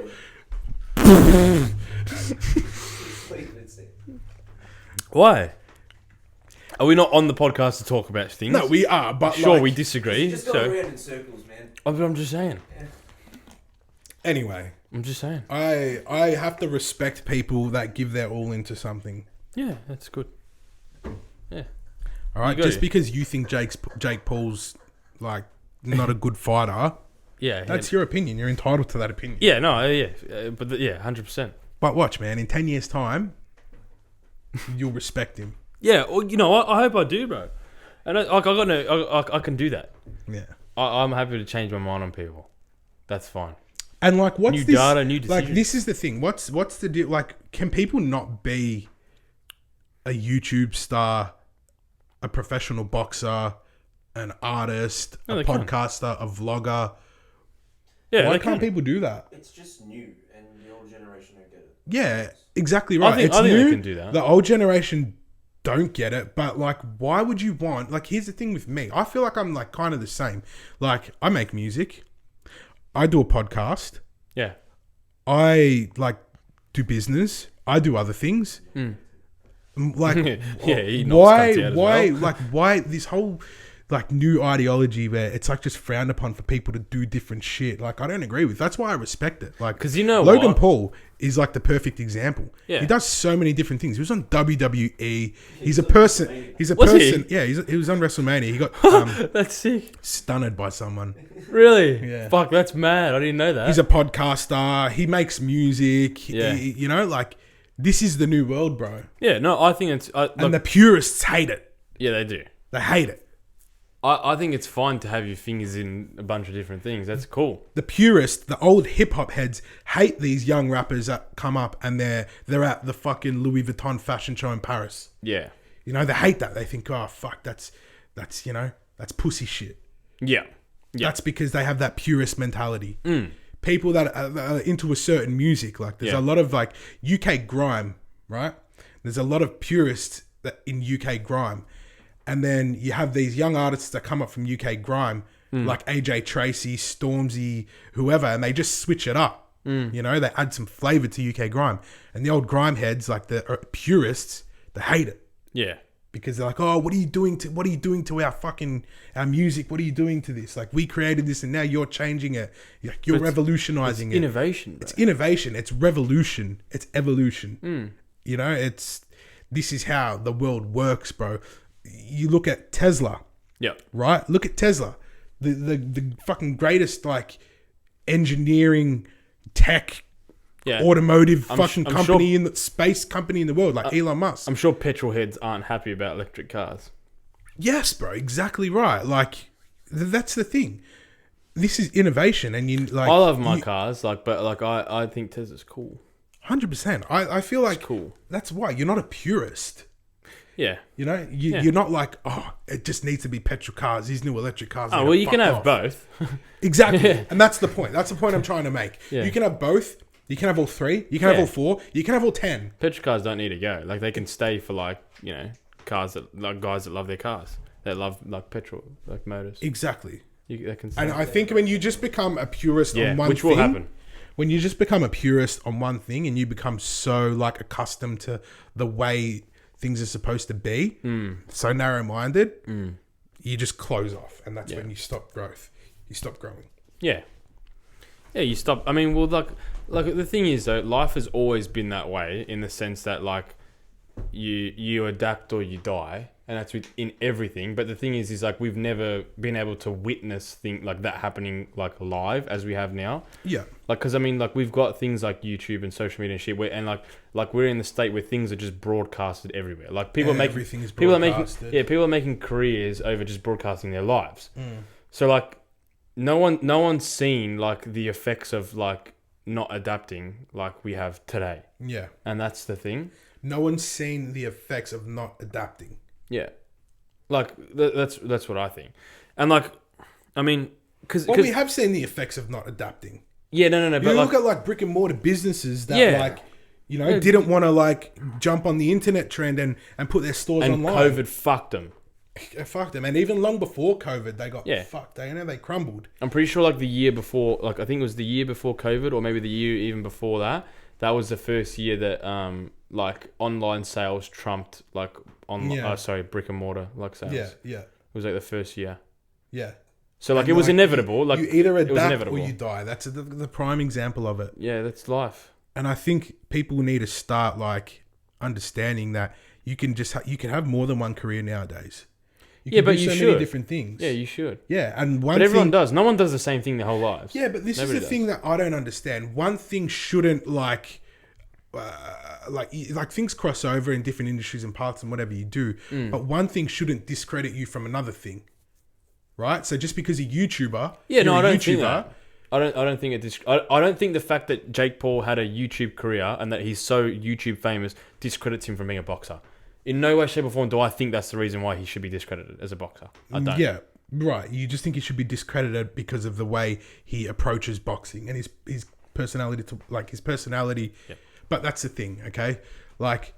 Why? Are we not on the podcast to talk about things? No, we are, but sure, we disagree. You just go around in circles, man. I'm just saying. Yeah. Anyway, I'm just saying. I have to respect people that give their all into something. Yeah, that's good. Yeah. All right, just because you think Jake Paul's like not a good fighter, that's your opinion. You're entitled to that opinion. Yeah, no, yeah, but 100%. But watch, man, in 10 years' time, you'll respect him. Yeah, well, you know what? I hope I do, bro. And I can do that. Yeah. I'm happy to change my mind on people. That's fine. And like, what's New this? data, new decisions. Like, this is the thing. What's the deal? Like, can people not be a YouTube star, a professional boxer, an artist, No, a they can. podcaster, a vlogger? Yeah, Why they can't can. people do that? It's just new, and the old generation don't get it. Yeah, exactly right. I think new. they can do that. The old generation don't get it, but like, why would you want? Like, here's the thing with me. I feel like I'm like kind of the same. Like, I make music, I do a podcast, Yeah. I like do business, I do other things. Like, Yeah, he knocks cunts out as well. like, why this whole like new ideology where it's like just frowned upon for people to do different shit? Like, I don't agree with. That's why I respect it. Like, 'Cause you know Logan what? Paul is like the perfect example. Yeah. He does so many different things. He was on WWE. He's a person. He's a Was he? person. Yeah, he was on WrestleMania. He got That's sick. stunned by someone. Really? Yeah. Fuck, that's mad. I didn't know that. He's a podcaster. He makes music. Yeah. You know, like, this is the new world, bro. Yeah, no, I think it's... And the purists hate it. yeah, they do. They hate it. I think it's fine to have your fingers in a bunch of different things. That's cool. The purists, the old hip hop heads, hate these young rappers that come up and they're at the fucking Louis Vuitton fashion show in Paris. Yeah. You know, they hate that. They think, oh fuck, that's you know, that's pussy shit. Yeah. Yeah. That's because they have that purist mentality. People that are into a certain music, like there's Yeah. a lot of like UK grime, right? There's a lot of purists that in UK grime. And then you have these young artists that come up from UK grime, like AJ Tracy, Stormzy, whoever, and they just switch it up. You know, they add some flavor to UK grime. And the old grime heads, like the purists, they hate it Yeah. because they're like, "Oh, what are you doing to our music? What are you doing to this? Like, we created this, and now you're changing it. You're revolutionizing it. Innovation, bro. It's innovation. It's revolution. It's evolution. You know, this is how the world works, bro. You look at Tesla, Yeah. right? Look at Tesla, the fucking greatest like engineering, tech, Yeah. automotive I'm fucking I'm company in the space company in the world, like Elon Musk. I'm sure petrol heads aren't happy about electric cars. Yes, bro, exactly right. Like that's the thing. This is innovation, and you like. I love my cars, but I think Tesla's cool. 100%. I feel like It's cool. that's why you're not a purist. Yeah. You know, you're not like, oh, it just needs to be petrol cars. These new electric cars. Oh, well, you can have both. Exactly. And that's the point. That's the point I'm trying to make. Yeah. You can have both. You can have all three. You can have all four. You can have all 10. Petrol cars don't need to go. Like, they can stay for, like, you know, cars that, like, guys that love their cars. That love, like, petrol, like, motors. Exactly. They can stay. And I think when you just become a purist on one which thing. will happen. When you just become a purist on one thing and you become so, like, accustomed to the way things are supposed to be, so narrow-minded, you just close off. And that's when you stop growth. You stop growing. Yeah. Yeah, you stop. I mean, well, like the thing is, though, life has always been that way in the sense that, like, you adapt or you die, and that's in everything. But the thing is like, we've never been able to witness things like that happening, like, live as we have now. Yeah. Like, because I mean, like, we've got things like YouTube and social media and shit, and like we're in the state where things are just broadcasted everywhere. Like, people are making Everything's people are broadcasted. people are making careers over just broadcasting their lives. So, like, no one's seen, like, the effects of, like, not adapting like we have today. Yeah. And that's the thing. No one's seen the effects of not adapting. Yeah. Like, that's what I think. And, like, I mean, because Well, we have seen the effects of not adapting. yeah, no, You but, like, look at like brick and mortar businesses that Yeah. like, you know, didn't want to like jump on the internet trend and put their stores and online. COVID fucked them. Fucked them. And even long before COVID, they got Yeah. fucked. They crumbled. I'm pretty sure, like, the year before, like, I think it was the year before COVID, or maybe the year even before that. That was the first year that, like, online sales trumped, like, brick and mortar, like, sales. Yeah, yeah, It was, like, the first year. yeah. So, like, And, it was like, inevitable. Like, you either it was adapt or inevitable. you die. That's the prime example of it. Yeah, that's life. And I think people need to start like understanding that you can just you can have more than one career nowadays. You can but do you so should. many different things. Yeah, you should. Yeah, and one But everyone thing, does. No one does the same thing their whole lives. Yeah, but this Nobody is the thing that I don't understand. One thing shouldn't like like things cross over in different industries and parts and whatever you do, but one thing shouldn't discredit you from another thing, right? So just because you're a YouTuber, Yeah, no, you're I a don't YouTuber, think that. I don't think it. I don't think the fact that Jake Paul had a YouTube career and that he's so YouTube famous discredits him from being a boxer. In no way, shape, or form do I think that's the reason why he should be discredited as a boxer. I don't. Yeah, right. You just think he should be discredited because of the way he approaches boxing and his personality Yeah. But that's the thing, okay? Like,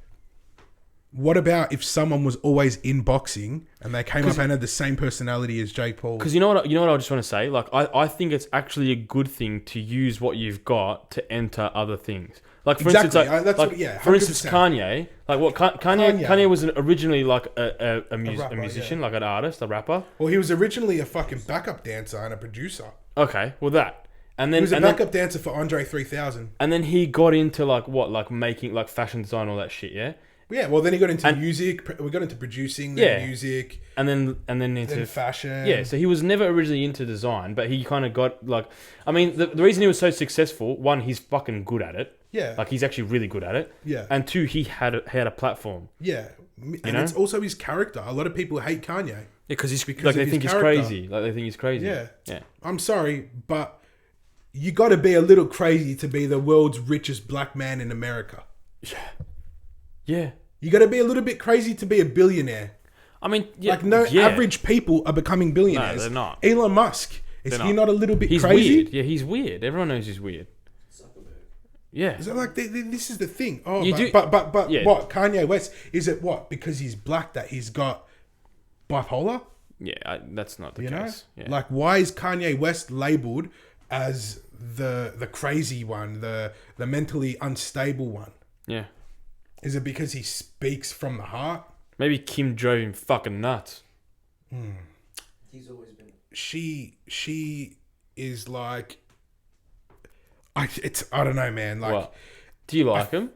what about if someone was always in boxing and they came up and had the same personality as Jake Paul? Because you know what I just want to say? Like, I think it's actually a good thing to use what you've got to enter other things. Like, for instance, for instance, Kanye. Like, what Kanye was originally like a musician, like an artist, a rapper. Well, he was originally a fucking backup dancer and a producer. Okay, well that. And then He was a backup dancer for Andre 3000. And then he got into like making like fashion design, all that shit, yeah? Yeah, well, then he got into music. We got into producing, then music, and then into fashion. Yeah, so he was never originally into design, but he kind of got like, I mean, the reason he was so successful, one, he's fucking good at it. Yeah, like he's actually really good at it. Yeah, and two, he had a platform. Yeah, and it's also his character. A lot of people hate Kanye. Yeah, because they think he's crazy. Like they think he's crazy. Yeah, yeah. I'm sorry, but you got to be a little crazy to be the world's richest black man in America. Yeah. You got to be a little bit crazy to be a billionaire. I mean, average people are becoming billionaires. No, they're not. Elon Musk, is he not a little bit crazy? Weird. Yeah, he's weird. Everyone knows he's weird. Yeah. So like this is the thing. Oh, but what? Kanye West, is it what? Because he's black that he's got bipolar? Yeah, that's not the case. Yeah. Like, why is Kanye West labeled as the crazy one, the mentally unstable one? Yeah. Is it because he speaks from the heart? Maybe Kim drove him fucking nuts. He's always been. She is like, I don't know, man. Like, what? Do you like him?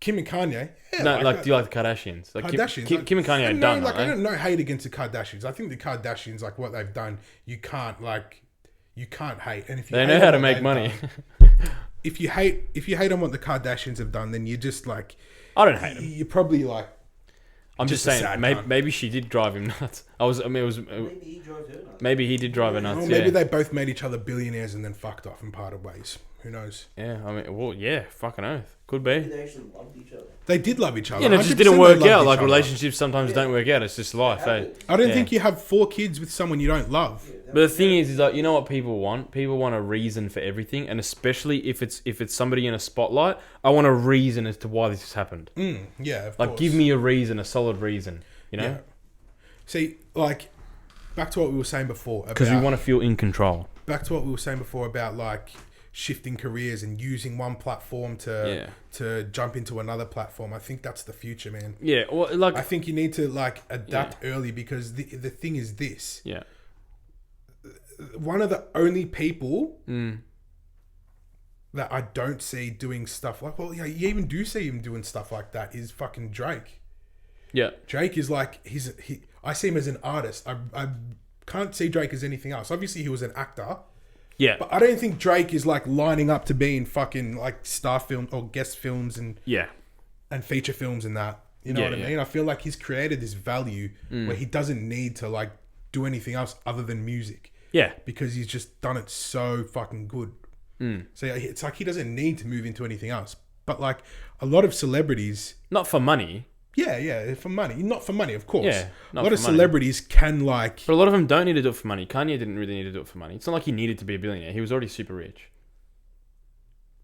Kim and Kanye? Yeah, no, do you like the Kardashians? Like Kardashians. Kim and Kanye are done. I don't know hate against the Kardashians. I think the Kardashians, like what they've done, you can't hate. And if you they know how to make money. If you hate on what the Kardashians have done, then you're just like, I don't hate him. You're probably like, I'm just saying, maybe she did drive him nuts. Maybe he drove her nuts. Maybe he did drive her nuts. Well, maybe they both made each other billionaires and then fucked off and parted ways. Who knows? Yeah, I mean, well, yeah, fucking oath. Could be. They actually loved each other. They did love each other. Yeah, and it just didn't work out. Like, relationships sometimes don't work out. It's just life, eh? I don't think you have 4 kids with someone you don't love. But the thing is like, you know what people want? People want a reason for everything, and especially if it's somebody in a spotlight, I want a reason as to why this has happened. Yeah, of like course. give me a reason, a solid reason. You know? Yeah. See, like, back to what we were saying before. Because we want to feel in control. Back to what we were saying before about like shifting careers and using one platform to jump into another platform. I think that's the future, man. Yeah, well, like I think you need to like adapt early because the thing is this. Yeah. One of the only people that I don't see doing stuff like, well, yeah, you even do see him doing stuff like that is fucking Drake. Yeah. Drake is like, I see him as an artist. I can't see Drake as anything else. Obviously, he was an actor. Yeah. But I don't think Drake is like lining up to be in fucking like star film or guest films and feature films and that. You know what I mean? I feel like he's created this value where he doesn't need to like do anything else other than music. Yeah. Because he's just done it so fucking good. So yeah, it's like he doesn't need to move into anything else. But like a lot of celebrities... Not for money. Yeah, for money. Not for money, of course. Yeah, a lot of celebrities can like... But a lot of them don't need to do it for money. Kanye didn't really need to do it for money. It's not like he needed to be a billionaire. He was already super rich.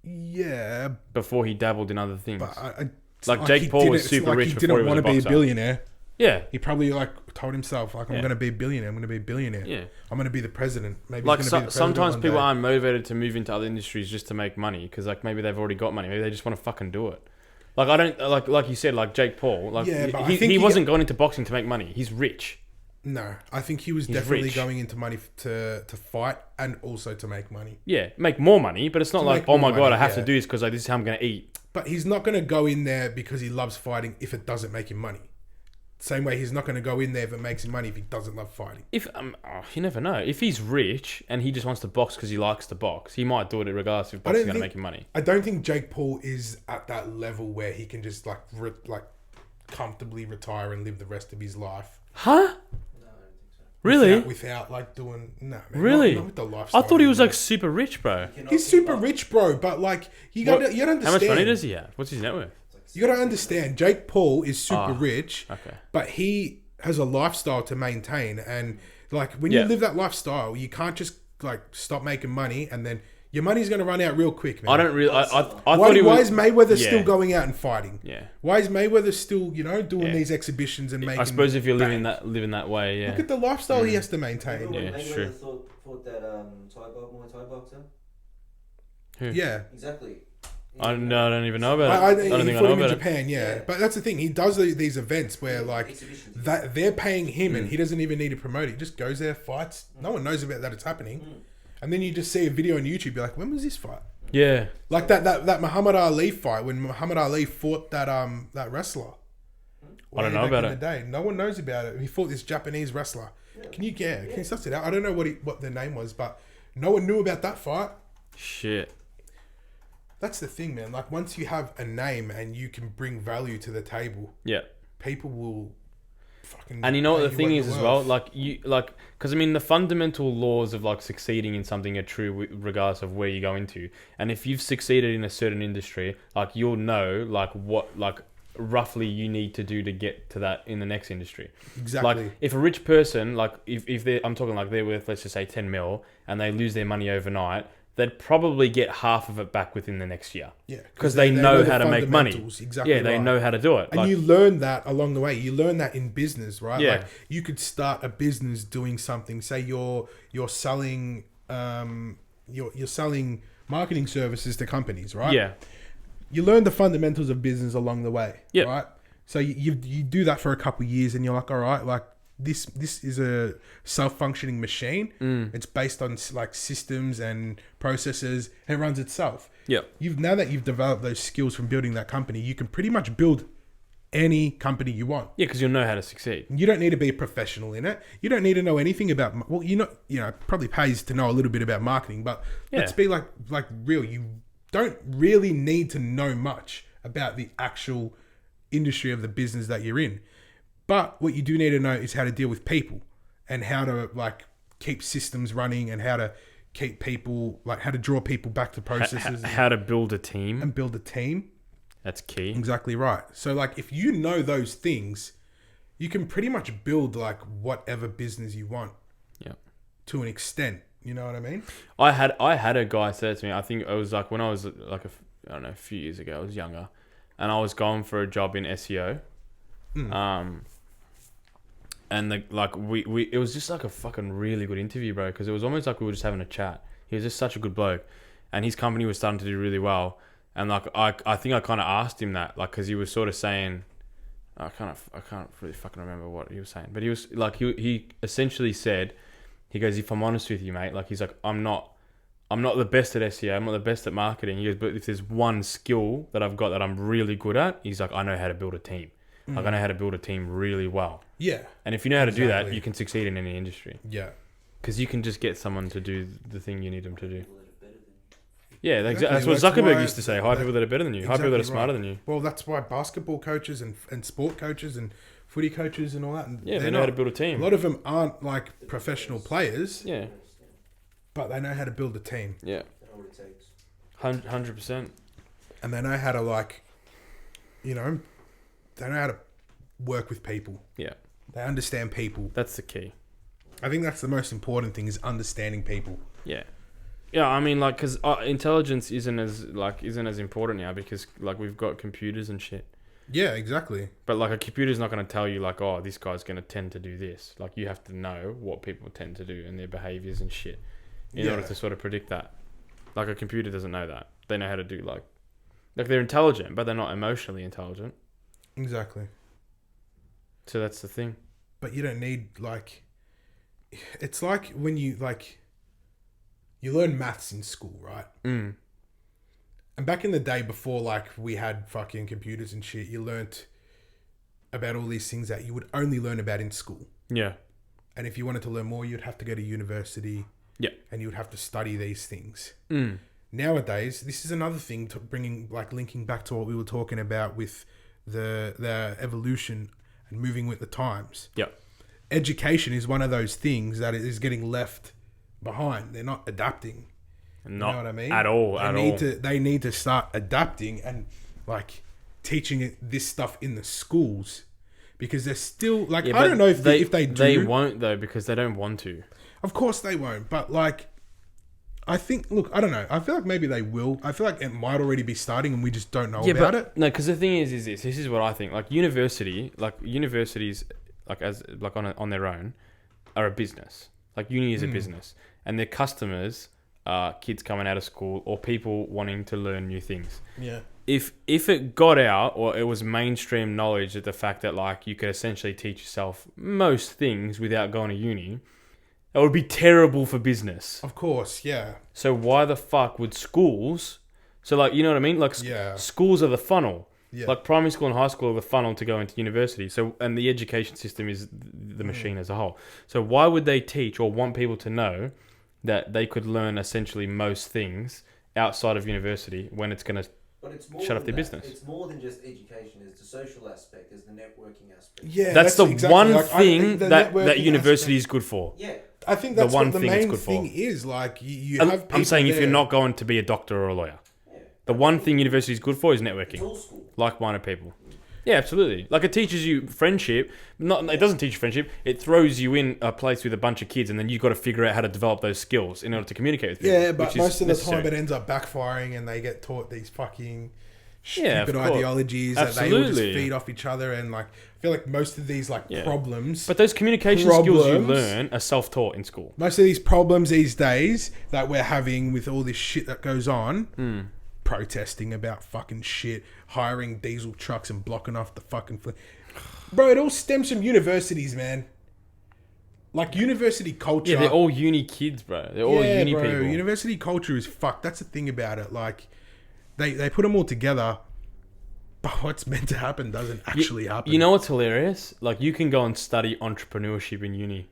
Yeah. Before he dabbled in other things. But like Jake Paul was super rich before he was a boxer. He didn't want to be a billionaire. Yeah. He probably like told himself like, I'm going to be a billionaire. I'm going to be a billionaire. Yeah. I'm going to be the president. Maybe like he's gonna be the president sometimes one people day. aren't motivated to move into other industries just to make money because like maybe they've already got money. Maybe they just want to fucking do it. Like I don't like you said like Jake Paul. Like but he wasn't going into boxing to make money. He's rich. No, I think he was definitely going into money to fight and also to make money. Yeah, make more money, but it's not like, oh my God, I have to do this because like, this is how I'm going to eat. But he's not going to go in there because he loves fighting if it doesn't make him money. same way he's not going to go in there if it makes him money if he doesn't love fighting. If you never know. If he's rich and he just wants to box because he likes to box, he might do it regardless if boxing is going to make him money. I don't think Jake Paul is at that level where he can just like comfortably retire and live the rest of his life. Huh? No, I don't think so. Really? Without like doing man, Really? not with the lifestyle. I thought he was like super rich, bro. He's super rich, bro. But like you gotta understand. How much money does he have? What's his net worth? You gotta understand. Jake Paul is super rich, Okay. but he has a lifestyle to maintain, and like when you live that lifestyle, you can't just like stop making money and then your money's going to run out real quick, man. I don't really. I why, thought he was. why is Mayweather still going out and fighting? Yeah. Why is Mayweather still, doing these exhibitions and making? I suppose if you're bank? living that way, yeah. Look at the lifestyle he has to maintain. Remember Yeah, when it's Mayweather true. fought that Muay Thai boxer? Who? Yeah. Exactly. I don't even know about it. I I think don't he think I fought know him in about it. Japan, yeah. But that's the thing. He does these events where like Exhibitions. that they're paying him and he doesn't even need to promote it. He just goes there, fights. No one knows about that it's happening. And then you just see a video on YouTube, you're like, when was this fight? Yeah. Like that Muhammad Ali fight when Muhammad Ali fought that wrestler. I don't know Way back about in it. the day. No one knows about it. He fought this Japanese wrestler. Can you suss it out? I don't know what the name was, but no one knew about that fight. Shit. That's the thing, man. Like once you have a name and you can bring value to the table, Yeah. people will fucking. And you know what pay the thing is you're as well, worth. because I mean the fundamental laws of like succeeding in something are true regardless of where you go into. And if you've succeeded in a certain industry, like you'll know like what like roughly you need to do to get to that in the next industry. Exactly. Like if a rich person, like if they, I'm talking like they're worth let's just say 10 mil and they lose their money overnight, they'd probably get half of it back within the next year. Yeah, because they know how to make money. Exactly. Yeah, they know how to do it. And you learn that along the way. You learn that in business, right? Yeah. Like you could start a business doing something. Say you're selling you're selling marketing services to companies, right? Yeah. You learn the fundamentals of business along the way, Yeah. right? So you do that for a couple of years, and you're like, all right, like this is a self-functioning machine. It's based on like systems and processes, and it runs itself. Yeah. Now that you've developed those skills from building that company, you can pretty much build any company you want. Yeah, because you'll know how to succeed. You don't need to be a professional in it. You don't need to know anything about. Well, it probably pays to know a little bit about marketing, but let's be like real. You don't really need to know much about the actual industry of the business that you're in. But what you do need to know is how to deal with people and how to like keep systems running and how to keep people like how to draw people back to processes. How to build a team. And build a team. That's key. Exactly right. So like if you know those things, you can pretty much build like whatever business you want. Yeah. To an extent. You know what I mean? I had a guy say to me, I think it was like when I was like a few years ago, I was younger, and I was going for a job in SEO. And it was just like a fucking really good interview, bro, because it was almost like we were just having a chat. He was just such a good bloke, and his company was starting to do really well. And like I think I kind of asked him that, like, because he was sort of saying, I can't really fucking remember what he was saying, but he was like he essentially said, he goes, if I'm honest with you, mate, like he's like I'm not the best at SEO, I'm not the best at marketing. He goes, but if there's one skill that I've got that I'm really good at, he's like, I know how to build a team. Like I know how to build a team really well. Yeah. And if you know how to do that, you can succeed in any industry. Yeah. Because you can just get someone to do the thing you need them to do. Yeah, Exactly. that's what That's Zuckerberg why- used to say. Hire people that are better than you. Hire people that are smarter than you. Well, that's why basketball coaches and sport coaches and footy coaches and all that. And Yeah, they know how to build a a team. lot of them aren't like professional players, Yeah, but they know how to build a team. yeah, That's all it takes. 100%. And they know how to like, they know how to work with people. Yeah, They understand people. that's the key. I think that's the most important thing is understanding people. Yeah, yeah. I mean, like, because intelligence isn't as important now because like we've got computers and shit. Yeah, exactly. But like a computer's not going to tell you like, oh, this guy's going to tend to do this. Like you have to know what people tend to do and their behaviors and shit in order to sort of predict that. Like a computer doesn't know that. They know how to do like they're intelligent, but they're not emotionally intelligent. Exactly. So that's the thing. But you don't need like, it's like when you learn maths in school, right? Mm. And back in the day before like we had fucking computers and shit, you learnt about all these things that you would only learn about in school. Yeah. And if you wanted to learn more, you'd have to go to university. Yeah. And you would have to study these things. Mm. Nowadays, this is another thing to linking back to what we were talking about with the evolution and moving with the times. Yeah. Education is one of those things that is getting left behind. They're not adapting. Not you know what I mean? At all. They need to start adapting and like teaching this stuff in the schools, because they're still like, I don't know if they do. They won't though, because they don't want to. Of course they won't, but like, I think, look, I don't know. I feel like maybe they will. I feel like it might already be starting and we just don't know about it. No, because the thing is this. This is what I think. Like universities, on their own, are a business. Like uni is a business, and their customers are kids coming out of school or people wanting to learn new things. Yeah. If it got out, or it was mainstream knowledge, that the fact that like you could essentially teach yourself most things without going to uni, that would be terrible for business. Of course, yeah. So why the fuck would schools? So like, you know what I mean? Like schools are the funnel. Yeah. Like primary school and high school are the funnel to go into university. So, and the education system is the machine as a whole. So why would they teach or want people to know that they could learn essentially most things outside of university when it's going to shut off their business? It's more than just education. There's the social aspect. There's the networking aspect. Yeah, that's the exactly one thing that university is good for. Yeah. I think that's what the main thing is. Like, you have people I'm saying there. If you're not going to be a doctor or a lawyer, the one thing university is good for is networking. It's all school. Like-minded people. Yeah, absolutely. Like, it teaches you friendship. It doesn't teach you friendship. It throws you in a place with a bunch of kids, and then you've got to figure out how to develop those skills in order to communicate with people. Yeah, but most of the time it ends up backfiring, and they get taught these fucking stupid ideologies that they will just feed off each other. And like, I feel like most of these problems. But those communication skills you learn are self-taught in school. Most of these problems these days that we're having with all this shit that goes on. Protesting about fucking shit, hiring diesel trucks and blocking off the fucking... Bro, it all stems from universities, man. Like, university culture... Yeah, they're all uni kids, bro. They're all uni people. University culture is fucked. That's the thing about it. Like, they put them all together, but what's meant to happen doesn't actually happen. You know what's hilarious? Like, you can go and study entrepreneurship in uni.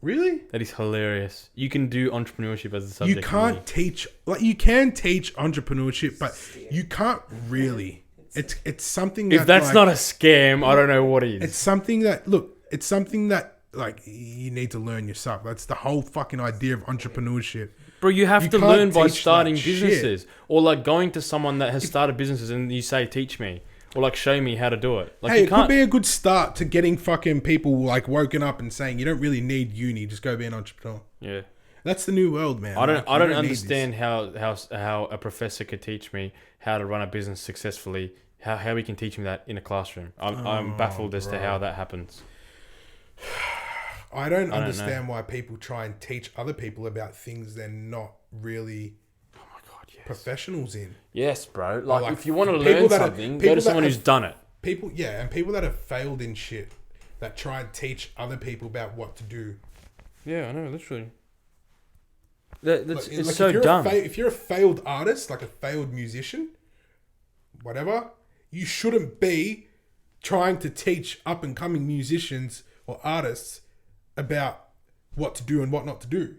Really? That is hilarious. You can do entrepreneurship as a subject. You can't teach... Like, you can teach entrepreneurship, but you can't really. It's something that... If that's not a scam, I don't know what is. It's something that... Look, it's something that, like, you need to learn yourself. That's the whole fucking idea of entrepreneurship. Bro, you have to learn by starting businesses. Or, like, going to someone that has started businesses and you say, teach me. Or like show me how to do it. Like, hey, it could be a good start to getting fucking people like woken up and saying you don't really need uni, just go be an entrepreneur. Yeah, that's the new world, man. I don't understand how a professor could teach me how to run a business successfully. How we can teach me that in a classroom. I'm baffled as to how that happens. I don't understand why people try and teach other people about things they're not really professionals in. Yes, bro. Like if you want to learn something, go to someone who's done it. And people that have failed in shit that try and teach other people about what to do. Yeah, I know, literally. It's so dumb. If you're a failed artist, like a failed musician, whatever, you shouldn't be trying to teach up and coming musicians or artists about what to do and what not to do.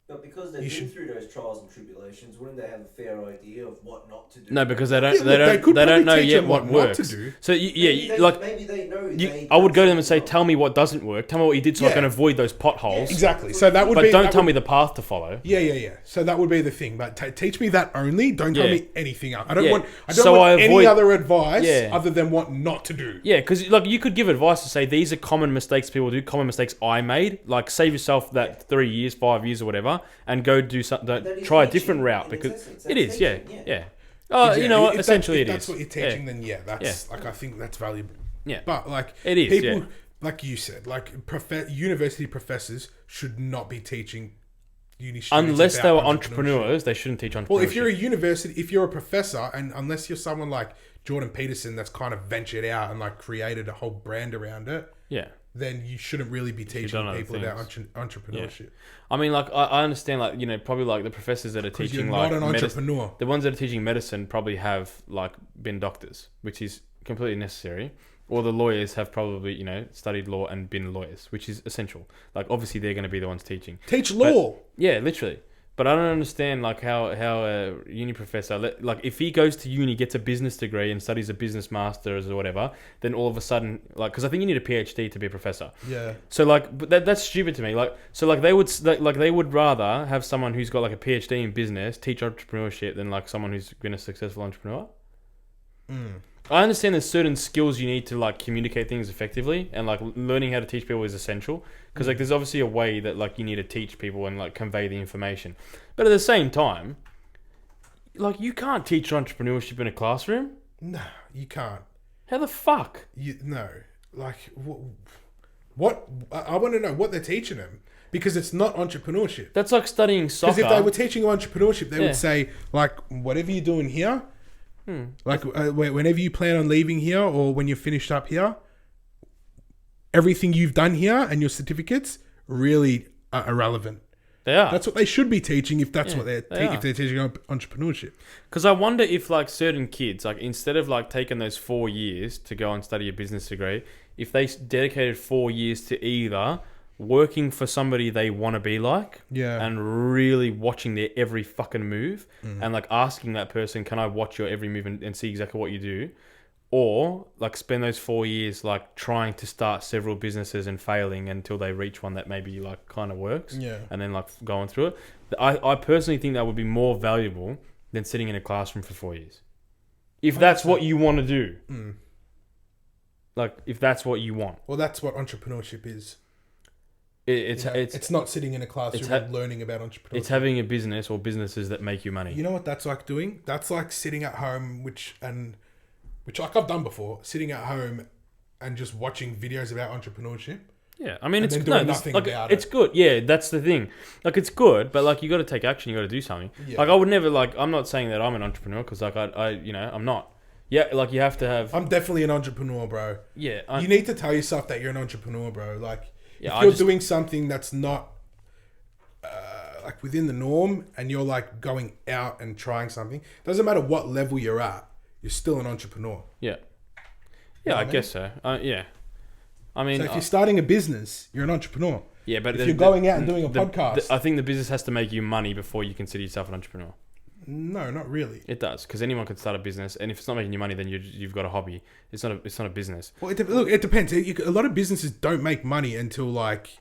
But because they've been through those trials and tribulations, wouldn't they have a fair idea of what not to do? No, because they don't know yet what works. To do. So maybe they know. I would go to them and say, "Tell me what doesn't work. Tell me what you did, so I can avoid those potholes." Exactly. So that would. But don't tell me the path to follow. Yeah. So that would be the thing. But teach me that only. Don't tell me anything else. I don't want any other advice other than what not to do. Yeah, because like you could give advice to say these are common mistakes people do. Common mistakes I made. Like save yourself that 3 years, 5 years, or whatever. And go do something. Try a different route because it is. Yeah. Oh, exactly. You know what? Essentially, it is. If that's what you're teaching, then that's like I think that's valuable. Yeah, but like it is. People, like you said, like university professors should not be teaching uni students unless they were entrepreneurs. They shouldn't teach entrepreneurship. Well, if you're a university, if you're a professor, and unless you're someone like Jordan Peterson that's kind of ventured out and like created a whole brand around it. Yeah. Then you shouldn't really be teaching people about entrepreneurship. Yeah. I mean, like, I understand, like, you know, probably like the professors that are teaching, you're not an entrepreneur. The ones that are teaching medicine probably have like been doctors, which is completely necessary. or the lawyers have probably, studied law and been lawyers, which is essential. Like, obviously, they're going to be the ones teaching. Teach law. Yeah, literally. But I don't understand, like, how a uni professor, like, if he goes to uni, gets a business degree and studies a business master's or whatever, then all of a sudden, like, because I think you need a PhD to be a professor. Yeah. So, like, but that's stupid to me. Like, so, like, they would rather have someone who's got, like, a PhD in business teach entrepreneurship than, like, someone who's been a successful entrepreneur. I understand there's certain skills you need to, like, communicate things effectively, and, like, learning how to teach people is essential, because, like, there's obviously a way that, like, you need to teach people and, like, convey the information. But at the same time, like, you can't teach entrepreneurship in a classroom. No, you can't. How the fuck? No. Like, what? I want to know what they're teaching them, because it's not entrepreneurship. That's like studying soccer. Because if they were teaching you entrepreneurship, they would say, like, whatever you're doing here, like, whenever you plan on leaving here or when you're finished up here, everything you've done here and your certificates really are irrelevant. They are. That's what they should be teaching if that's what if they're teaching entrepreneurship. Because I wonder if, like, certain kids, like, instead of, like, taking those 4 years to go and study a business degree, if they dedicated 4 years to either working for somebody they want to be like, and really watching their every fucking move, and, like, asking that person, can I watch your every move and see exactly what you do? Or, like, spend those 4 years, like, trying to start several businesses and failing until they reach one that maybe, like, kind of works. Yeah. And then, like, going through it. I personally think that would be more valuable than sitting in a classroom for 4 years. If that's what you want to do. Like, if that's what you want. Well, that's what entrepreneurship is. It's not sitting in a classroom and learning about entrepreneurship. It's having a business or businesses that make you money. You know what that's like doing? That's like sitting at home, which like I've done before, sitting at home and just watching videos about entrepreneurship. Yeah, I mean, it's nothing about it's good. Yeah, that's the thing. Like, it's good, but, like, you got to take action. You got to do something. Yeah. Like, I would never, like, I'm not saying that I'm an entrepreneur, because, like, I'm not. Yeah, like, you have to have. I'm definitely an entrepreneur, bro. Yeah, you need to tell yourself that you're an entrepreneur, bro. Like, if you're doing something that's not like within the norm, and you're, like, going out and trying something, doesn't matter what level you're at, you're still an entrepreneur. Yeah. Yeah, I guess so. Yeah. I mean, so if you're starting a business, you're an entrepreneur. Yeah, but if you're going out and doing a podcast, I think the business has to make you money before you consider yourself an entrepreneur. No, not really. It does, because anyone can start a business, and if it's not making you money, then you've got a hobby. It's not a business. Well, look, it depends. A lot of businesses don't make money until like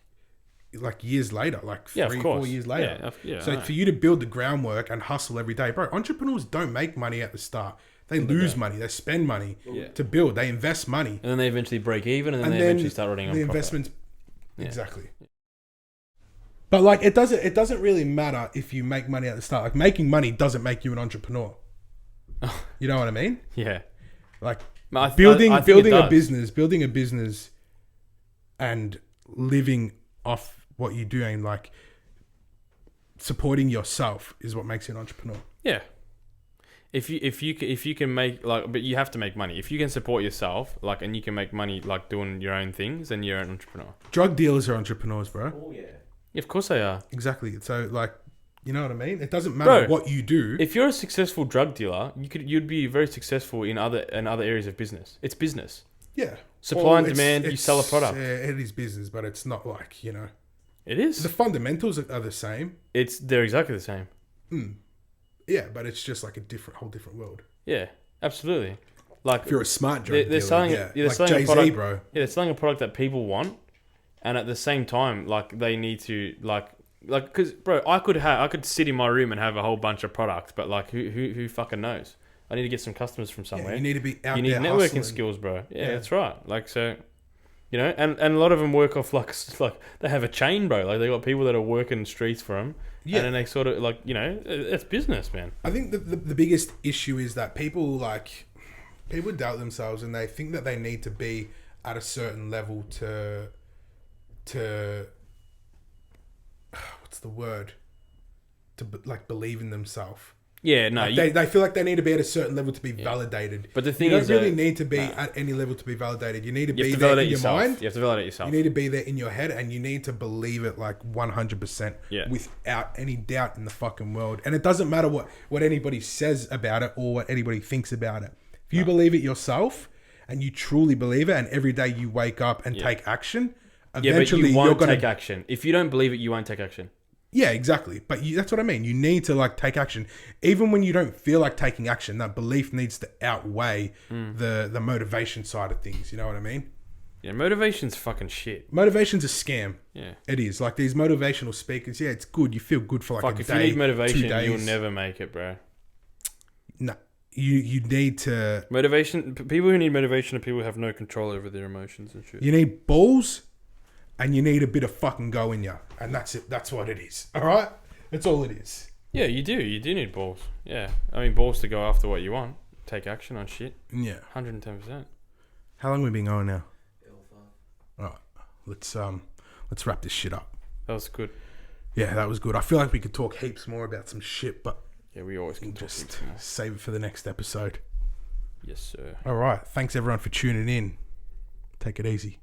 years later, like 3-4 years later. Yeah, so for you to build the groundwork and hustle every day, bro, entrepreneurs don't make money at the start. They lose money. They spend money to build. They invest money, and then they eventually break even, and then they eventually start running on the investments. Exactly. But, like, it doesn't really matter if you make money at the start. Like, making money doesn't make you an entrepreneur. You know what I mean? Yeah. Like, I building a business and living off what you're doing, like, supporting yourself is what makes you an entrepreneur. Yeah. If you can make, like, but you have to make money. If you can support yourself, like, and you can make money, like, doing your own things, then you're an entrepreneur. Drug dealers are entrepreneurs, bro. Oh yeah. Yeah, of course they are. Exactly. So, like, you know what I mean? It doesn't matter what you do. If you're a successful drug dealer, you'd be very successful in other areas of business. It's business. Yeah. Supply and demand. You sell a product. It is business, but it's not like, you know. It is. The fundamentals are the same. They're exactly the same. Yeah, but it's just like whole different world. Yeah, absolutely. Like, if you're a smart drug dealer, selling like Jay-Z, bro. Yeah, they're selling a product that people want. And at the same time, like, they need to, like, because, bro, I could sit in my room and have a whole bunch of products, but, like, who fucking knows? I need to get some customers from somewhere. Yeah, you need to be out there. You need networking hustling. skills, bro. Yeah, that's right. Like, so, you know, and a lot of them work off, like they have a chain, bro. Like, they got people that are working streets for them. Yeah. And then they sort of, like, you know, it's business, man. I think the biggest issue is that people doubt themselves, and they think that they need to be at a certain level to what's the word? To, like, believe in themselves. Yeah, no. Like, they feel like they need to be at a certain level to be validated. But the thing is, you don't really need to be at any level to be validated. You need to be to there validate in your yourself. mind. You have to validate yourself. You need to be there in your head, and you need to believe it, like, 100% without any doubt in the fucking world. And it doesn't matter what anybody says about it or what anybody thinks about it. If you believe it yourself and you truly believe it, and every day you wake up and take action, But eventually you won't you're gonna take action. If you don't believe it, you won't take action. Yeah, exactly. But that's what I mean. You need to like take action, even when you don't feel like taking action. That belief needs to outweigh the motivation side of things. You know what I mean? Yeah, motivation's fucking shit. Motivation's a scam. Yeah. It is. Like these motivational speakers, yeah, it's good. You feel good for like Fuck, a if day, you need motivation, 2 days. you'll never make it, bro. No, you need to. Motivation. People who need motivation are people who have no control over their emotions and shit. You need balls, and you need a bit of fucking go in you, and that's it. That's what it is. All right, that's all it is. Yeah, you do. You do need balls. Yeah, I mean balls to go after what you want. Take action on shit. Yeah. 110%. How long have we been going now? L5. All right, let's wrap this shit up. That was good. Yeah, that was good. I feel like we could talk heaps more about some shit, but Yeah, we always can talk just some more. save it for the next episode. Yes, sir. All right. Thanks everyone for tuning in. Take it easy.